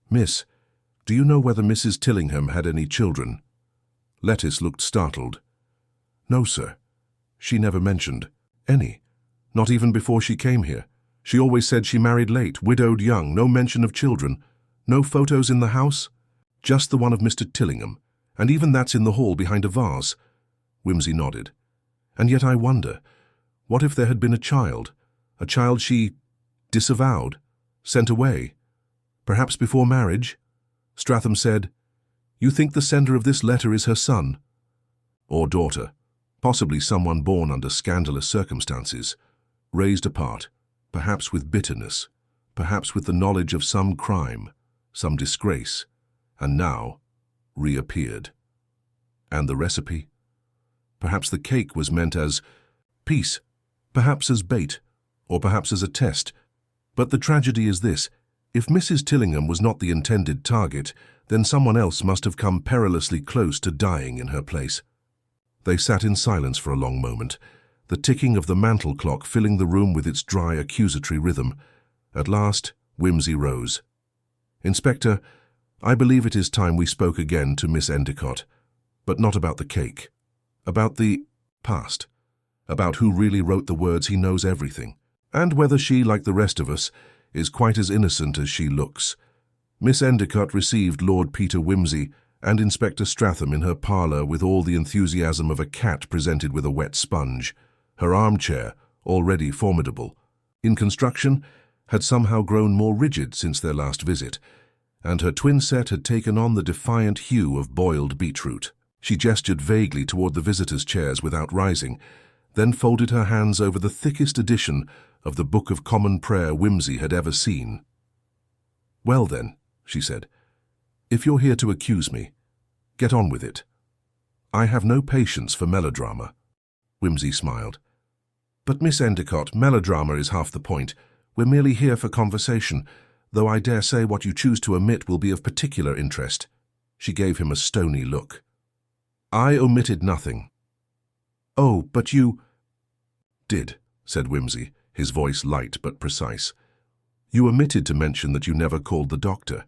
"Miss, do you know whether Mrs. Tillingham had any children?" Lettice looked startled. "No, sir. She never mentioned any. Not even before she came here. She always said she married late, widowed young, no mention of children. No photos in the house? Just the one of Mr. Tillingham, and even that's in the hall behind a vase." Wimsey nodded. "And yet I wonder, what if there had been a child she disavowed, sent away, perhaps before marriage?" Stratham said, "You think the sender of this letter is her son?" "Or daughter, possibly someone born under scandalous circumstances, raised apart, perhaps with bitterness, perhaps with the knowledge of some crime, some disgrace, and now reappeared." And the recipe? Perhaps the cake was meant as peace, perhaps as bait, or perhaps as a test. But the tragedy is this: if Mrs. Tillingham was not the intended target, then someone else must have come perilously close to dying in her place. They sat in silence for a long moment, the ticking of the mantel clock filling the room with its dry, accusatory rhythm. At last, Wimsey rose. "Inspector, I believe it is time we spoke again to Miss Endicott, but not about the cake. About the past. About who really wrote the words he knows everything, and whether she, like the rest of us, is quite as innocent as she looks." Miss Endicott received Lord Peter Wimsey and Inspector Stratham in her parlour with all the enthusiasm of a cat presented with a wet sponge. Her armchair, already formidable, in construction, had somehow grown more rigid since their last visit, and her twin set had taken on the defiant hue of boiled beetroot. She gestured vaguely toward the visitors' chairs without rising, then folded her hands over the thickest edition of the Book of Common Prayer Wimsey had ever seen. "Well then," she said, "if you're here to accuse me, get on with it. I have no patience for melodrama." Wimsey smiled. "But Miss Endicott, melodrama is half the point. We're merely here for conversation, though I dare say what you choose to omit will be of particular interest." She gave him a stony look. "I omitted nothing." "Oh, but you—" "Did," said Wimsey, his voice light but precise. "You omitted to mention that you never called the doctor,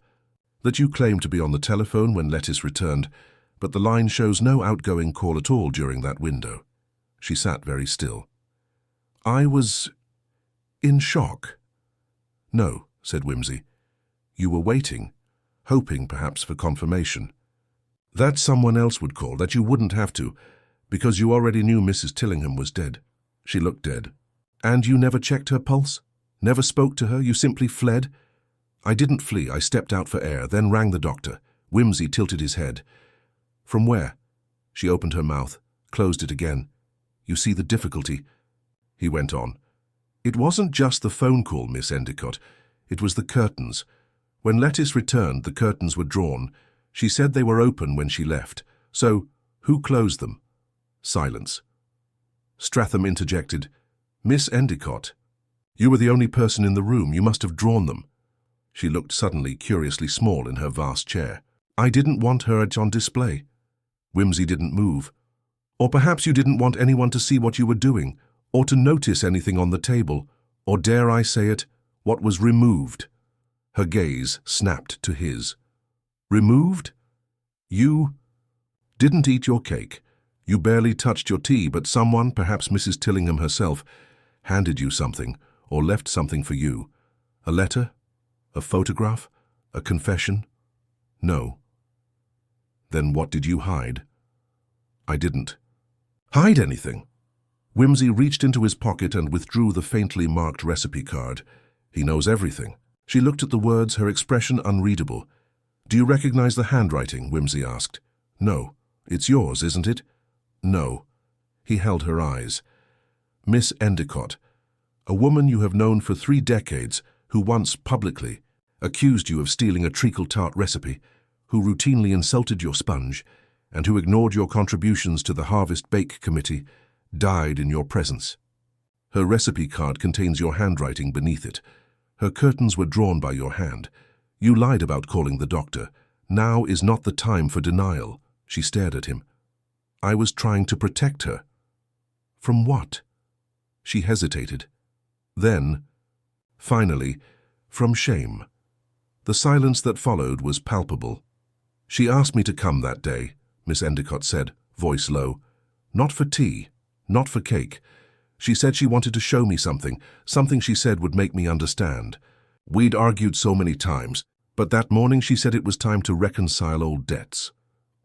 that you claimed to be on the telephone when Lettice returned, but the line shows no outgoing call at all during that window." She sat very still. "I was in shock." "No," said Wimsey. "You were waiting. hoping perhaps for confirmation. That someone else would call, that you wouldn't have to, because you already knew Mrs. Tillingham was dead. She looked dead. And you never checked her pulse? Never spoke to her? You simply fled? I didn't flee. I stepped out for air, then rang the doctor. Whimsy tilted his head. From where? She opened her mouth, closed it again. You see the difficulty, he went on. It wasn't just the phone call, Miss Endicott. It was the curtains. When Lettice returned, the curtains were drawn. She said they were open when she left. So, who closed them? Silence. Stratham interjected, Miss Endicott, you were the only person in the room. You must have drawn them. She looked suddenly curiously small in her vast chair. I didn't want her on display. Whimsy didn't move. Or perhaps you didn't want anyone to see what you were doing, or to notice anything on the table, or dare I say it, what was removed. Her gaze snapped to his. Removed? You didn't eat your cake. You barely touched your tea, but someone, perhaps Mrs. Tillingham herself, handed you something, or left something for you. A letter? A photograph? A confession? No. Then what did you hide? I didn't. Hide anything? Whimsy reached into his pocket and withdrew the faintly marked recipe card. He knows everything. She looked at the words, her expression unreadable. Do you recognize the handwriting? Whimsy asked. No. It's yours, isn't it? No. He held her eyes. Miss Endicott, a woman you have known for 3 decades, who once publicly accused you of stealing a treacle tart recipe, who routinely insulted your sponge, and who ignored your contributions to the Harvest Bake Committee, died in your presence. Her recipe card contains your handwriting beneath it. Her curtains were drawn by your hand. You lied about calling the doctor. Now is not the time for denial. She stared at him. I was trying to protect her. From what? She hesitated. Then, finally, from shame. The silence that followed was palpable. She asked me to come that day, Miss Endicott said, voice low. Not for tea, not for cake. She said she wanted to show me something she said would make me understand. We'd argued so many times, but that morning she said it was time to reconcile old debts.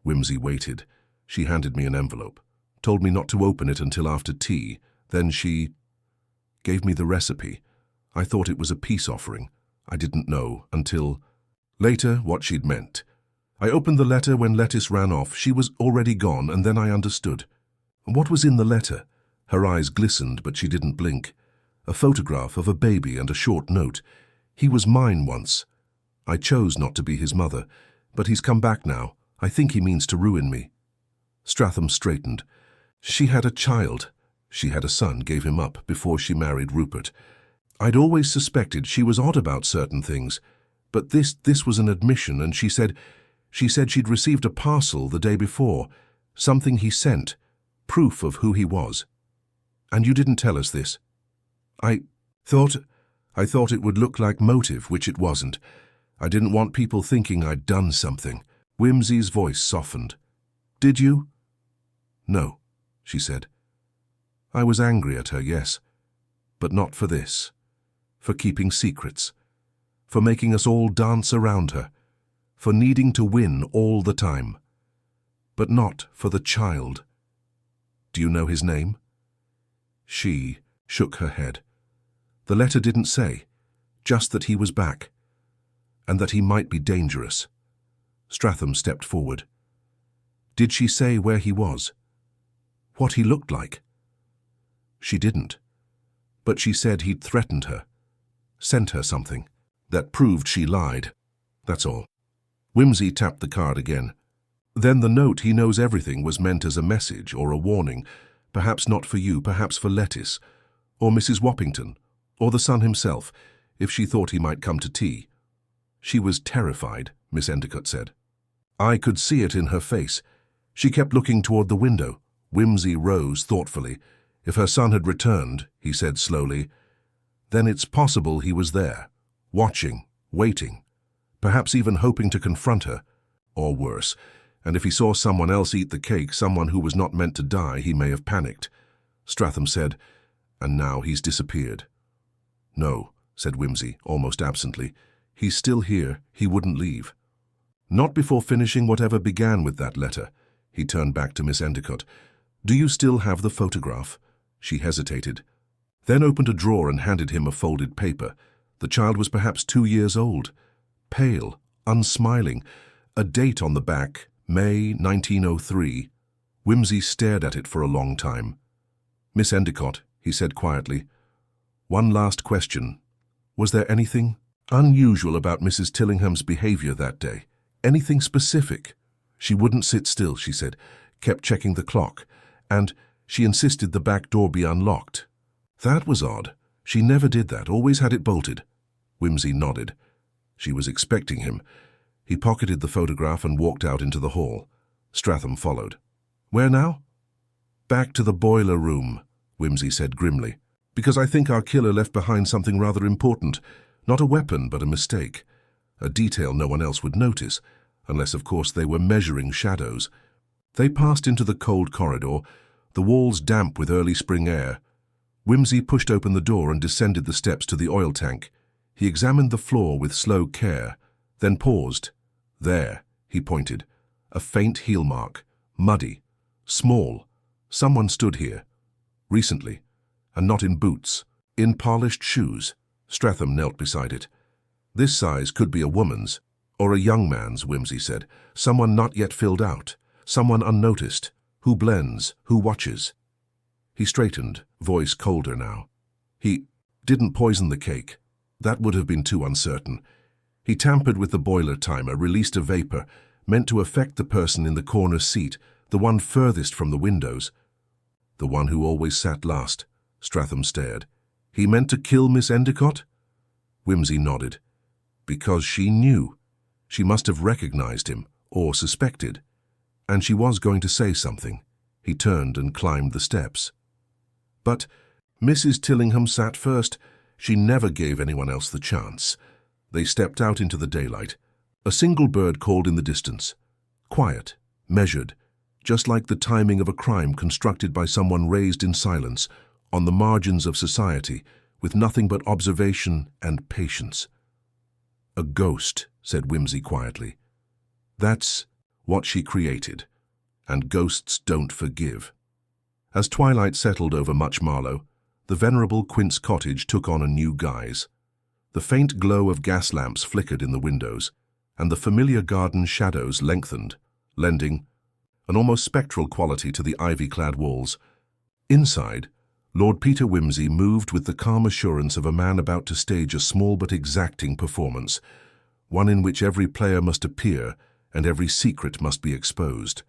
Whimsy waited. She handed me an envelope, told me not to open it until after tea. Then she gave me the recipe. I thought it was a peace offering. I didn't know until later what she'd meant. I opened the letter when Lettice ran off. She was already gone, and then I understood. What was in the letter? Her eyes glistened, but she didn't blink. A photograph of a baby and a short note. He was mine once. I chose not to be his mother, but he's come back now. I think he means to ruin me. Stratham straightened. She had a child. She had a son, gave him up before she married Rupert. I'd always suspected she was odd about certain things, but this was an admission, and she said she'd received a parcel the day before, something he sent, proof of who he was. And you didn't tell us this. I thought it would look like motive, which it wasn't. I didn't want people thinking I'd done something. Whimsy's voice softened. Did you? No, she said. I was angry at her, yes, but not for this. For keeping secrets. For making us all dance around her. For needing to win all the time. But not for the child. Do you know his name? She shook her head. The letter didn't say, just that he was back, and that he might be dangerous. Stratham stepped forward. Did she say where he was? What he looked like? She didn't, but she said he'd threatened her, sent her something. That proved she lied. That's all. Whimsy tapped the card again. Then the note, he knows everything, was meant as a message or a warning, perhaps not for you, perhaps for Lettice, or Mrs. Woppington, or the son himself, if she thought he might come to tea. She was terrified, Miss Endicott said. I could see it in her face. She kept looking toward the window. Whimsy rose thoughtfully. If her son had returned, he said slowly, then it's possible he was there, watching, waiting, perhaps even hoping to confront her, or worse, and if he saw someone else eat the cake, someone who was not meant to die, he may have panicked. Stratham said, and now he's disappeared. No, said Whimsy, almost absently. He's still here. He wouldn't leave. Not before finishing whatever began with that letter. He turned back to Miss Endicott. Do you still have the photograph? She hesitated, then opened a drawer and handed him a folded paper. The child was perhaps 2 years old, pale, unsmiling, a date on the back, May 1903. Whimsy stared at it for a long time. Miss Endicott, he said quietly, one last question. Was there anything unusual about Mrs. Tillingham's behavior that day? Anything specific? She wouldn't sit still, she said, kept checking the clock, and she insisted the back door be unlocked. That was odd. She never did that, always had it bolted. Whimsy nodded. She was expecting him. He pocketed the photograph and walked out into the hall. Stratham followed. Where now? Back to the boiler room, Whimsy said grimly, because I think our killer left behind something rather important. Not a weapon, but a mistake. A detail no one else would notice, unless, of course, they were measuring shadows. They passed into the cold corridor, the walls damp with early spring air. Whimsy pushed open the door and descended the steps to the oil tank. He examined the floor with slow care, then paused. There, he pointed, a faint heel mark, muddy, small. Someone stood here. Recently, and not in boots, in polished shoes. Stratham knelt beside it. This size could be a woman's, or a young man's, Whimsy said. Someone not yet filled out, someone unnoticed, who blends, who watches. He straightened, voice colder now. He didn't poison the cake. That would have been too uncertain. He tampered with the boiler timer, released a vapor, meant to affect the person in the corner seat, the one furthest from the windows. The one who always sat last. Stratham stared. He meant to kill Miss Endicott? Whimsy nodded. Because she knew. She must have recognized him, or suspected. And she was going to say something. He turned and climbed the steps. But Mrs. Tillingham sat first. She never gave anyone else the chance. They stepped out into the daylight. A single bird called in the distance. Quiet, measured, just like the timing of a crime constructed by someone raised in silence, on the margins of society, with nothing but observation and patience. A ghost, said Whimsy quietly. That's what she created, and ghosts don't forgive. As twilight settled over Much Marlow, the venerable Quince cottage took on a new guise. The faint glow of gas lamps flickered in the windows, and the familiar garden shadows lengthened, lending an almost spectral quality to the ivy-clad walls. Inside, Lord Peter Whimsy moved with the calm assurance of a man about to stage a small but exacting performance, one in which every player must appear and every secret must be exposed.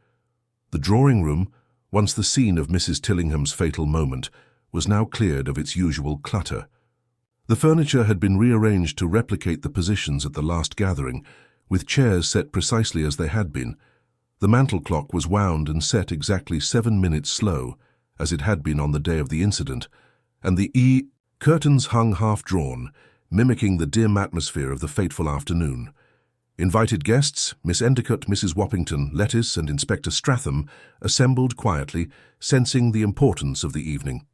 The drawing-room, once the scene of Mrs. Tillingham's fatal moment, was now cleared of its usual clutter. The furniture had been rearranged to replicate the positions at the last gathering, with chairs set precisely as they had been. The mantel clock was wound and set exactly 7 minutes slow, as it had been on the day of the incident, and the curtains hung half-drawn, mimicking the dim atmosphere of the fateful afternoon. Invited guests, Miss Endicott, Mrs. Woppington, Lettice, and Inspector Stratham, assembled quietly, sensing the importance of the evening.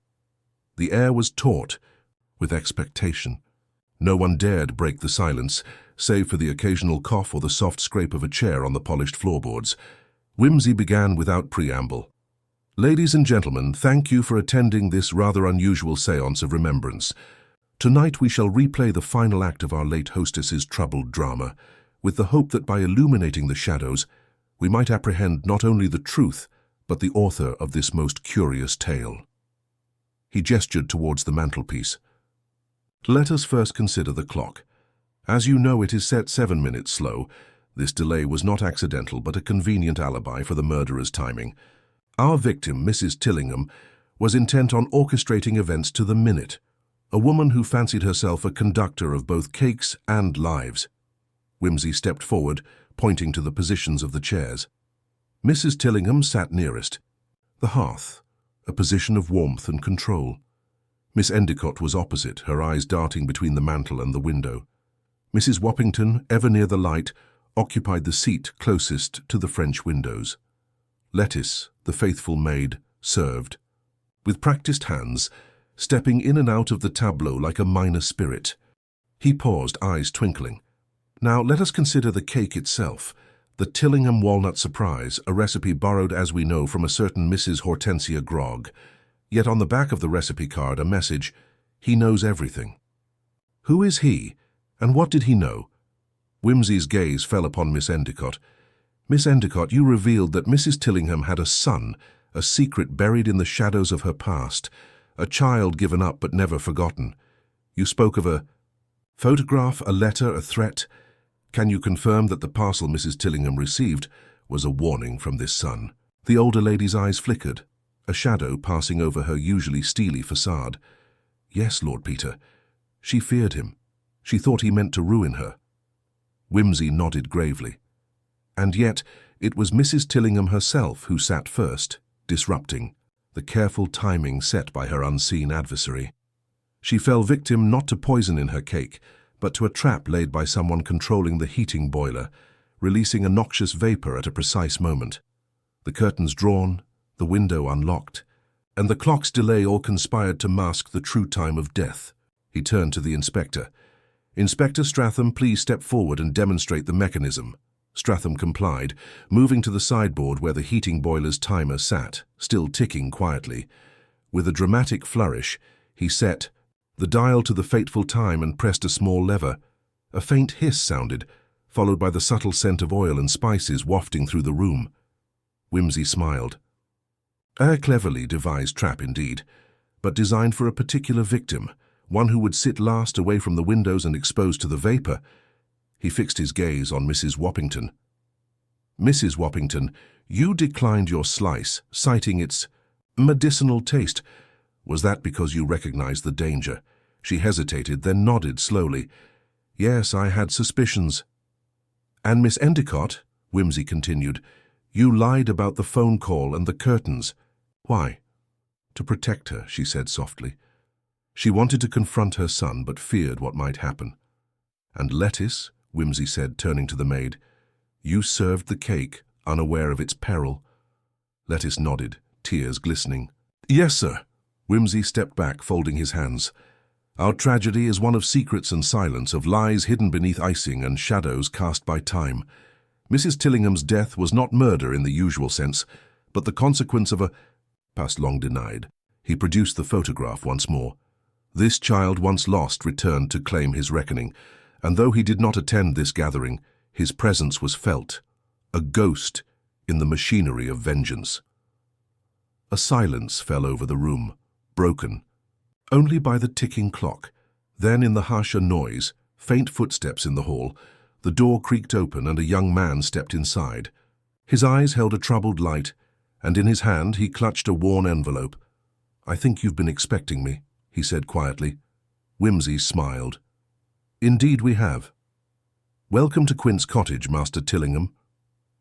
The air was taut with expectation. No one dared break the silence, save for the occasional cough or the soft scrape of a chair on the polished floorboards. Whimsy began without preamble. Ladies and gentlemen, thank you for attending this rather unusual séance of remembrance. Tonight we shall replay the final act of our late hostess's troubled drama, with the hope that by illuminating the shadows, we might apprehend not only the truth, but the author of this most curious tale. He gestured towards the mantelpiece. Let us first consider the clock. As you know, it is set 7 minutes slow. This delay was not accidental, but a convenient alibi for the murderer's timing. Our victim, Mrs. Tillingham, was intent on orchestrating events to the minute, a woman who fancied herself a conductor of both cakes and lives. Whimsy stepped forward, pointing to the positions of the chairs. Mrs. Tillingham sat nearest. The hearth, a position of warmth and control. Miss Endicott was opposite, her eyes darting between the mantel and the window. Mrs. Woppington, ever near the light, occupied the seat closest to the French windows. Lettice, the faithful maid, served, with practiced hands, stepping in and out of the tableau like a minor spirit. He paused, eyes twinkling. Now let us consider the cake itself, The Tillingham walnut surprise, a recipe borrowed, as we know, from a certain Mrs. Hortensia Grogg. Yet on the back of the recipe card a message, "He knows everything." Who is he, and what did he know? Whimsy's gaze fell upon Miss Endicott. Miss Endicott, you revealed that Mrs. Tillingham had a son, a secret buried in the shadows of her past, a child given up but never forgotten. You spoke of a photograph, a letter, a threat. Can you confirm that the parcel Mrs. Tillingham received was a warning from this son? The older lady's eyes flickered, a shadow passing over her usually steely facade. Yes, Lord Peter. She feared him. She thought he meant to ruin her. Whimsy nodded gravely. And yet it was Mrs. Tillingham herself who sat first, disrupting the careful timing set by her unseen adversary. She fell victim not to poison in her cake, but to a trap laid by someone controlling the heating boiler, releasing a noxious vapor at a precise moment. The curtains drawn, the window unlocked, and the clock's delay all conspired to mask the true time of death. He turned to the inspector. Inspector Stratham, please step forward and demonstrate the mechanism. Stratham complied, moving to the sideboard where the heating boiler's timer sat, still ticking quietly. With a dramatic flourish, he set the dial to the fateful time and pressed a small lever. A faint hiss sounded, followed by the subtle scent of oil and spices wafting through the room. Whimsy smiled. A cleverly devised trap indeed, but designed for a particular victim, one who would sit last away from the windows and exposed to the vapor. He fixed his gaze on Mrs. Woppington. Mrs. Woppington, you declined your slice, citing its medicinal taste. Was that because you recognized the danger? She hesitated, then nodded slowly. Yes, I had suspicions. And Miss Endicott, Whimsy continued, you lied about the phone call and the curtains. Why? To protect her, she said softly. She wanted to confront her son, but feared what might happen. And Lettuce, Whimsy said, turning to the maid, you served the cake, unaware of its peril. Lettuce nodded, tears glistening. Yes, sir. Whimsy stepped back, folding his hands. Our tragedy is one of secrets and silence, of lies hidden beneath icing and shadows cast by time. Mrs. Tillingham's death was not murder in the usual sense, but the consequence of a past long denied. He produced the photograph once more. This child once lost returned to claim his reckoning, and though he did not attend this gathering, his presence was felt, a ghost in the machinery of vengeance. A silence fell over the room, broken only by the ticking clock. Then in the hush a noise, faint footsteps in the hall. The door creaked open and a young man stepped inside. His eyes held a troubled light, and in his hand he clutched a worn envelope. I think you've been expecting me, he said quietly. Whimsy smiled. Indeed we have. Welcome to Quint's cottage, Master Tillingham.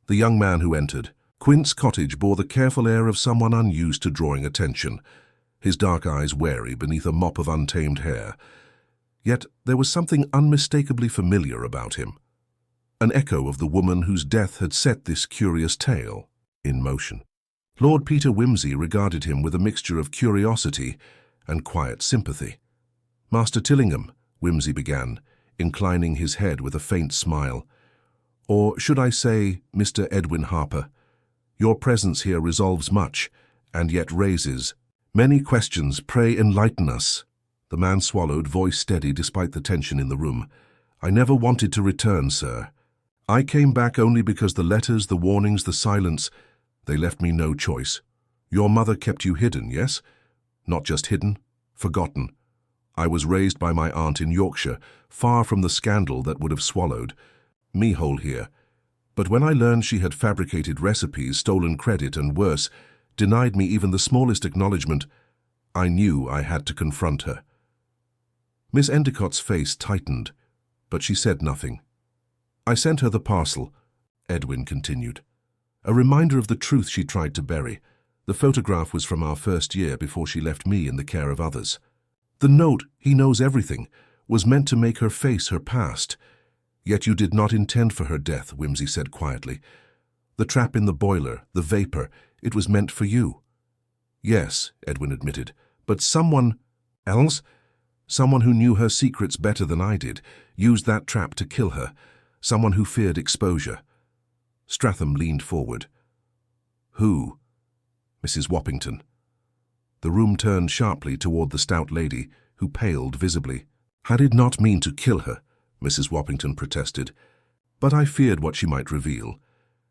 The young man who entered. Quint's cottage bore the careful air of someone unused to drawing attention, his dark eyes wary beneath a mop of untamed hair. Yet there was something unmistakably familiar about him, an echo of the woman whose death had set this curious tale in motion. Lord Peter Whimsy regarded him with a mixture of curiosity and quiet sympathy. Master Tillingham, Whimsy began, inclining his head with a faint smile. Or should I say, Mr. Edwin Harper, your presence here resolves much, and yet raises many questions. Pray enlighten us. The man swallowed, voice steady despite the tension in the room. I never wanted to return, sir. I came back only because the letters, the warnings, the silence, they left me no choice. Your mother kept you hidden, yes? Not just hidden, forgotten. I was raised by my aunt in Yorkshire, far from the scandal that would have swallowed me whole here. But when I learned she had fabricated recipes, stolen credit, and worse, denied me even the smallest acknowledgement, I knew I had to confront her. Miss Endicott's face tightened, but she said nothing. I sent her the parcel, Edwin continued. A reminder of the truth she tried to bury. The photograph was from our first year before she left me in the care of others. The note, he knows everything, was meant to make her face her past. Yet you did not intend for her death, Whimsy said quietly. The trap in the boiler, the vapor, it was meant for you. Yes, Edwin admitted, but someone else, someone who knew her secrets better than I did, used that trap to kill her, someone who feared exposure. Stratham leaned forward. "Who?" "Mrs. Woppington." The room turned sharply toward the stout lady, who paled visibly. "I did not mean to kill her," Mrs. Woppington protested, "but I feared what she might reveal.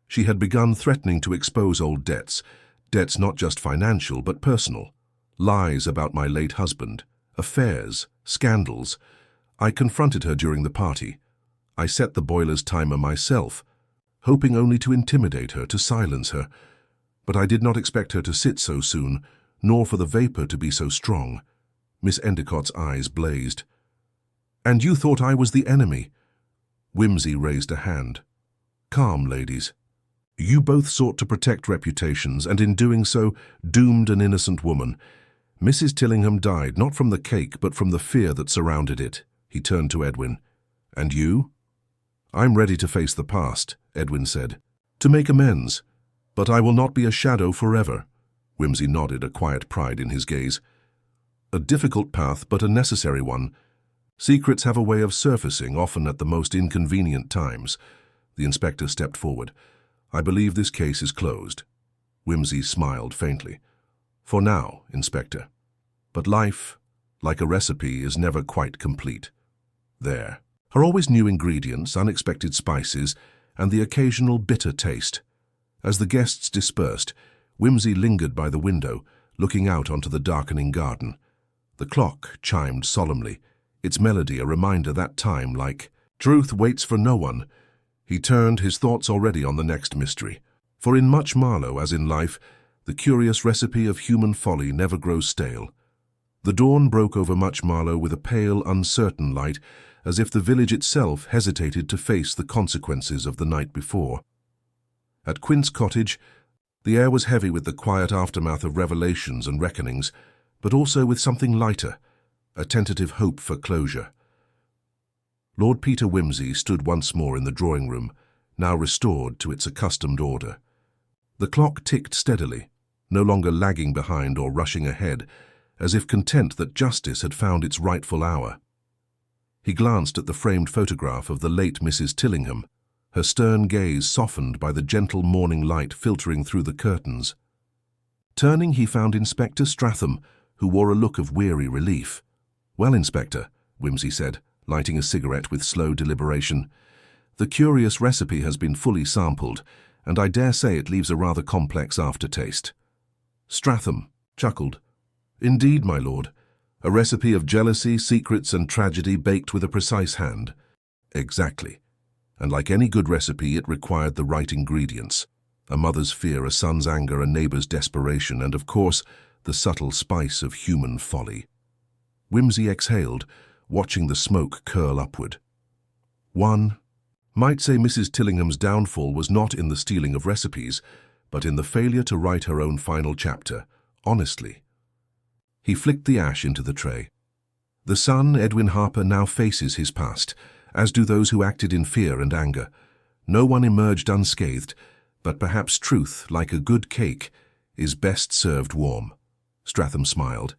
She had begun threatening to expose old debts not just financial but personal, lies about my late husband, affairs, scandals. I confronted her during the party. I set the boiler's timer myself, hoping only to intimidate her, to silence her. But I did not expect her to sit so soon, nor for the vapor to be so strong." Miss Endicott's eyes blazed. "And you thought I was the enemy?" Whimsy raised a hand. "Calm, ladies. You both sought to protect reputations, and in doing so, doomed an innocent woman. Mrs. Tillingham died not from the cake, but from the fear that surrounded it." He turned to Edwin. "And you?" "I'm ready to face the past," Edwin said, "to make amends. But I will not be a shadow forever." Whimsy nodded, a quiet pride in his gaze. "A difficult path, but a necessary one. Secrets have a way of surfacing, often at the most inconvenient times." The inspector stepped forward. "I believe this case is closed." Whimsy smiled faintly. "For now, Inspector. But life, like a recipe, is never quite complete. There are always new ingredients, unexpected spices, and the occasional bitter taste." As the guests dispersed, Whimsy lingered by the window, looking out onto the darkening garden. The clock chimed solemnly, its melody a reminder that time, like truth, waits for no one. He turned, his thoughts already on the next mystery. For in Much Marlowe, as in life, the curious recipe of human folly never grows stale. The dawn broke over Much Marlowe with a pale, uncertain light, as if the village itself hesitated to face the consequences of the night before. At Quince Cottage, the air was heavy with the quiet aftermath of revelations and reckonings, but also with something lighter, a tentative hope for closure. Lord Peter Wimsey stood once more in the drawing-room, now restored to its accustomed order. The clock ticked steadily, no longer lagging behind or rushing ahead, as if content that justice had found its rightful hour. He glanced at the framed photograph of the late Mrs. Tillingham, her stern gaze softened by the gentle morning light filtering through the curtains. Turning, he found Inspector Stratham, who wore a look of weary relief. "Well, Inspector," Wimsey said, lighting a cigarette with slow deliberation, "the curious recipe has been fully sampled, and I dare say it leaves a rather complex aftertaste." Stratham chuckled. "Indeed, my lord. A recipe of jealousy, secrets, and tragedy baked with a precise hand." "Exactly. And like any good recipe, it required the right ingredients. A mother's fear, a son's anger, a neighbor's desperation, and, of course, the subtle spice of human folly." Wimsey exhaled, watching the smoke curl upward. "One might say Mrs. Tillingham's downfall was not in the stealing of recipes, but in the failure to write her own final chapter, honestly." He flicked the ash into the tray. "The son, Edwin Harper, now faces his past, as do those who acted in fear and anger. No one emerged unscathed, but perhaps truth, like a good cake, is best served warm." Stratham smiled.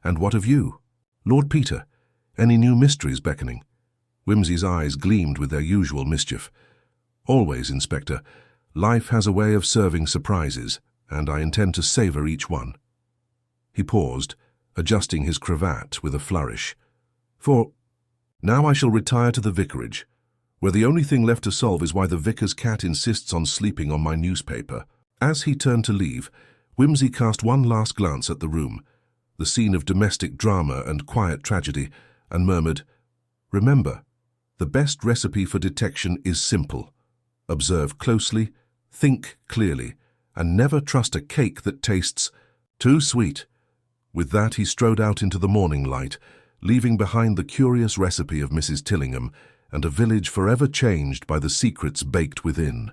"And what of you? Lord Peter, any new mysteries beckoning?" Wimsey's eyes gleamed with their usual mischief. "Always, Inspector. Life has a way of serving surprises, and I intend to savor each one." He paused, adjusting his cravat with a flourish. "For now I shall retire to the vicarage, where the only thing left to solve is why the vicar's cat insists on sleeping on my newspaper." As he turned to leave, Wimsey cast one last glance at the room, the scene of domestic drama and quiet tragedy, and murmured, "Remember, the best recipe for detection is simple. Observe closely, think clearly, and never trust a cake that tastes too sweet." With that, he strode out into the morning light, leaving behind the curious recipe of Mrs. Tillingham and a village forever changed by the secrets baked within.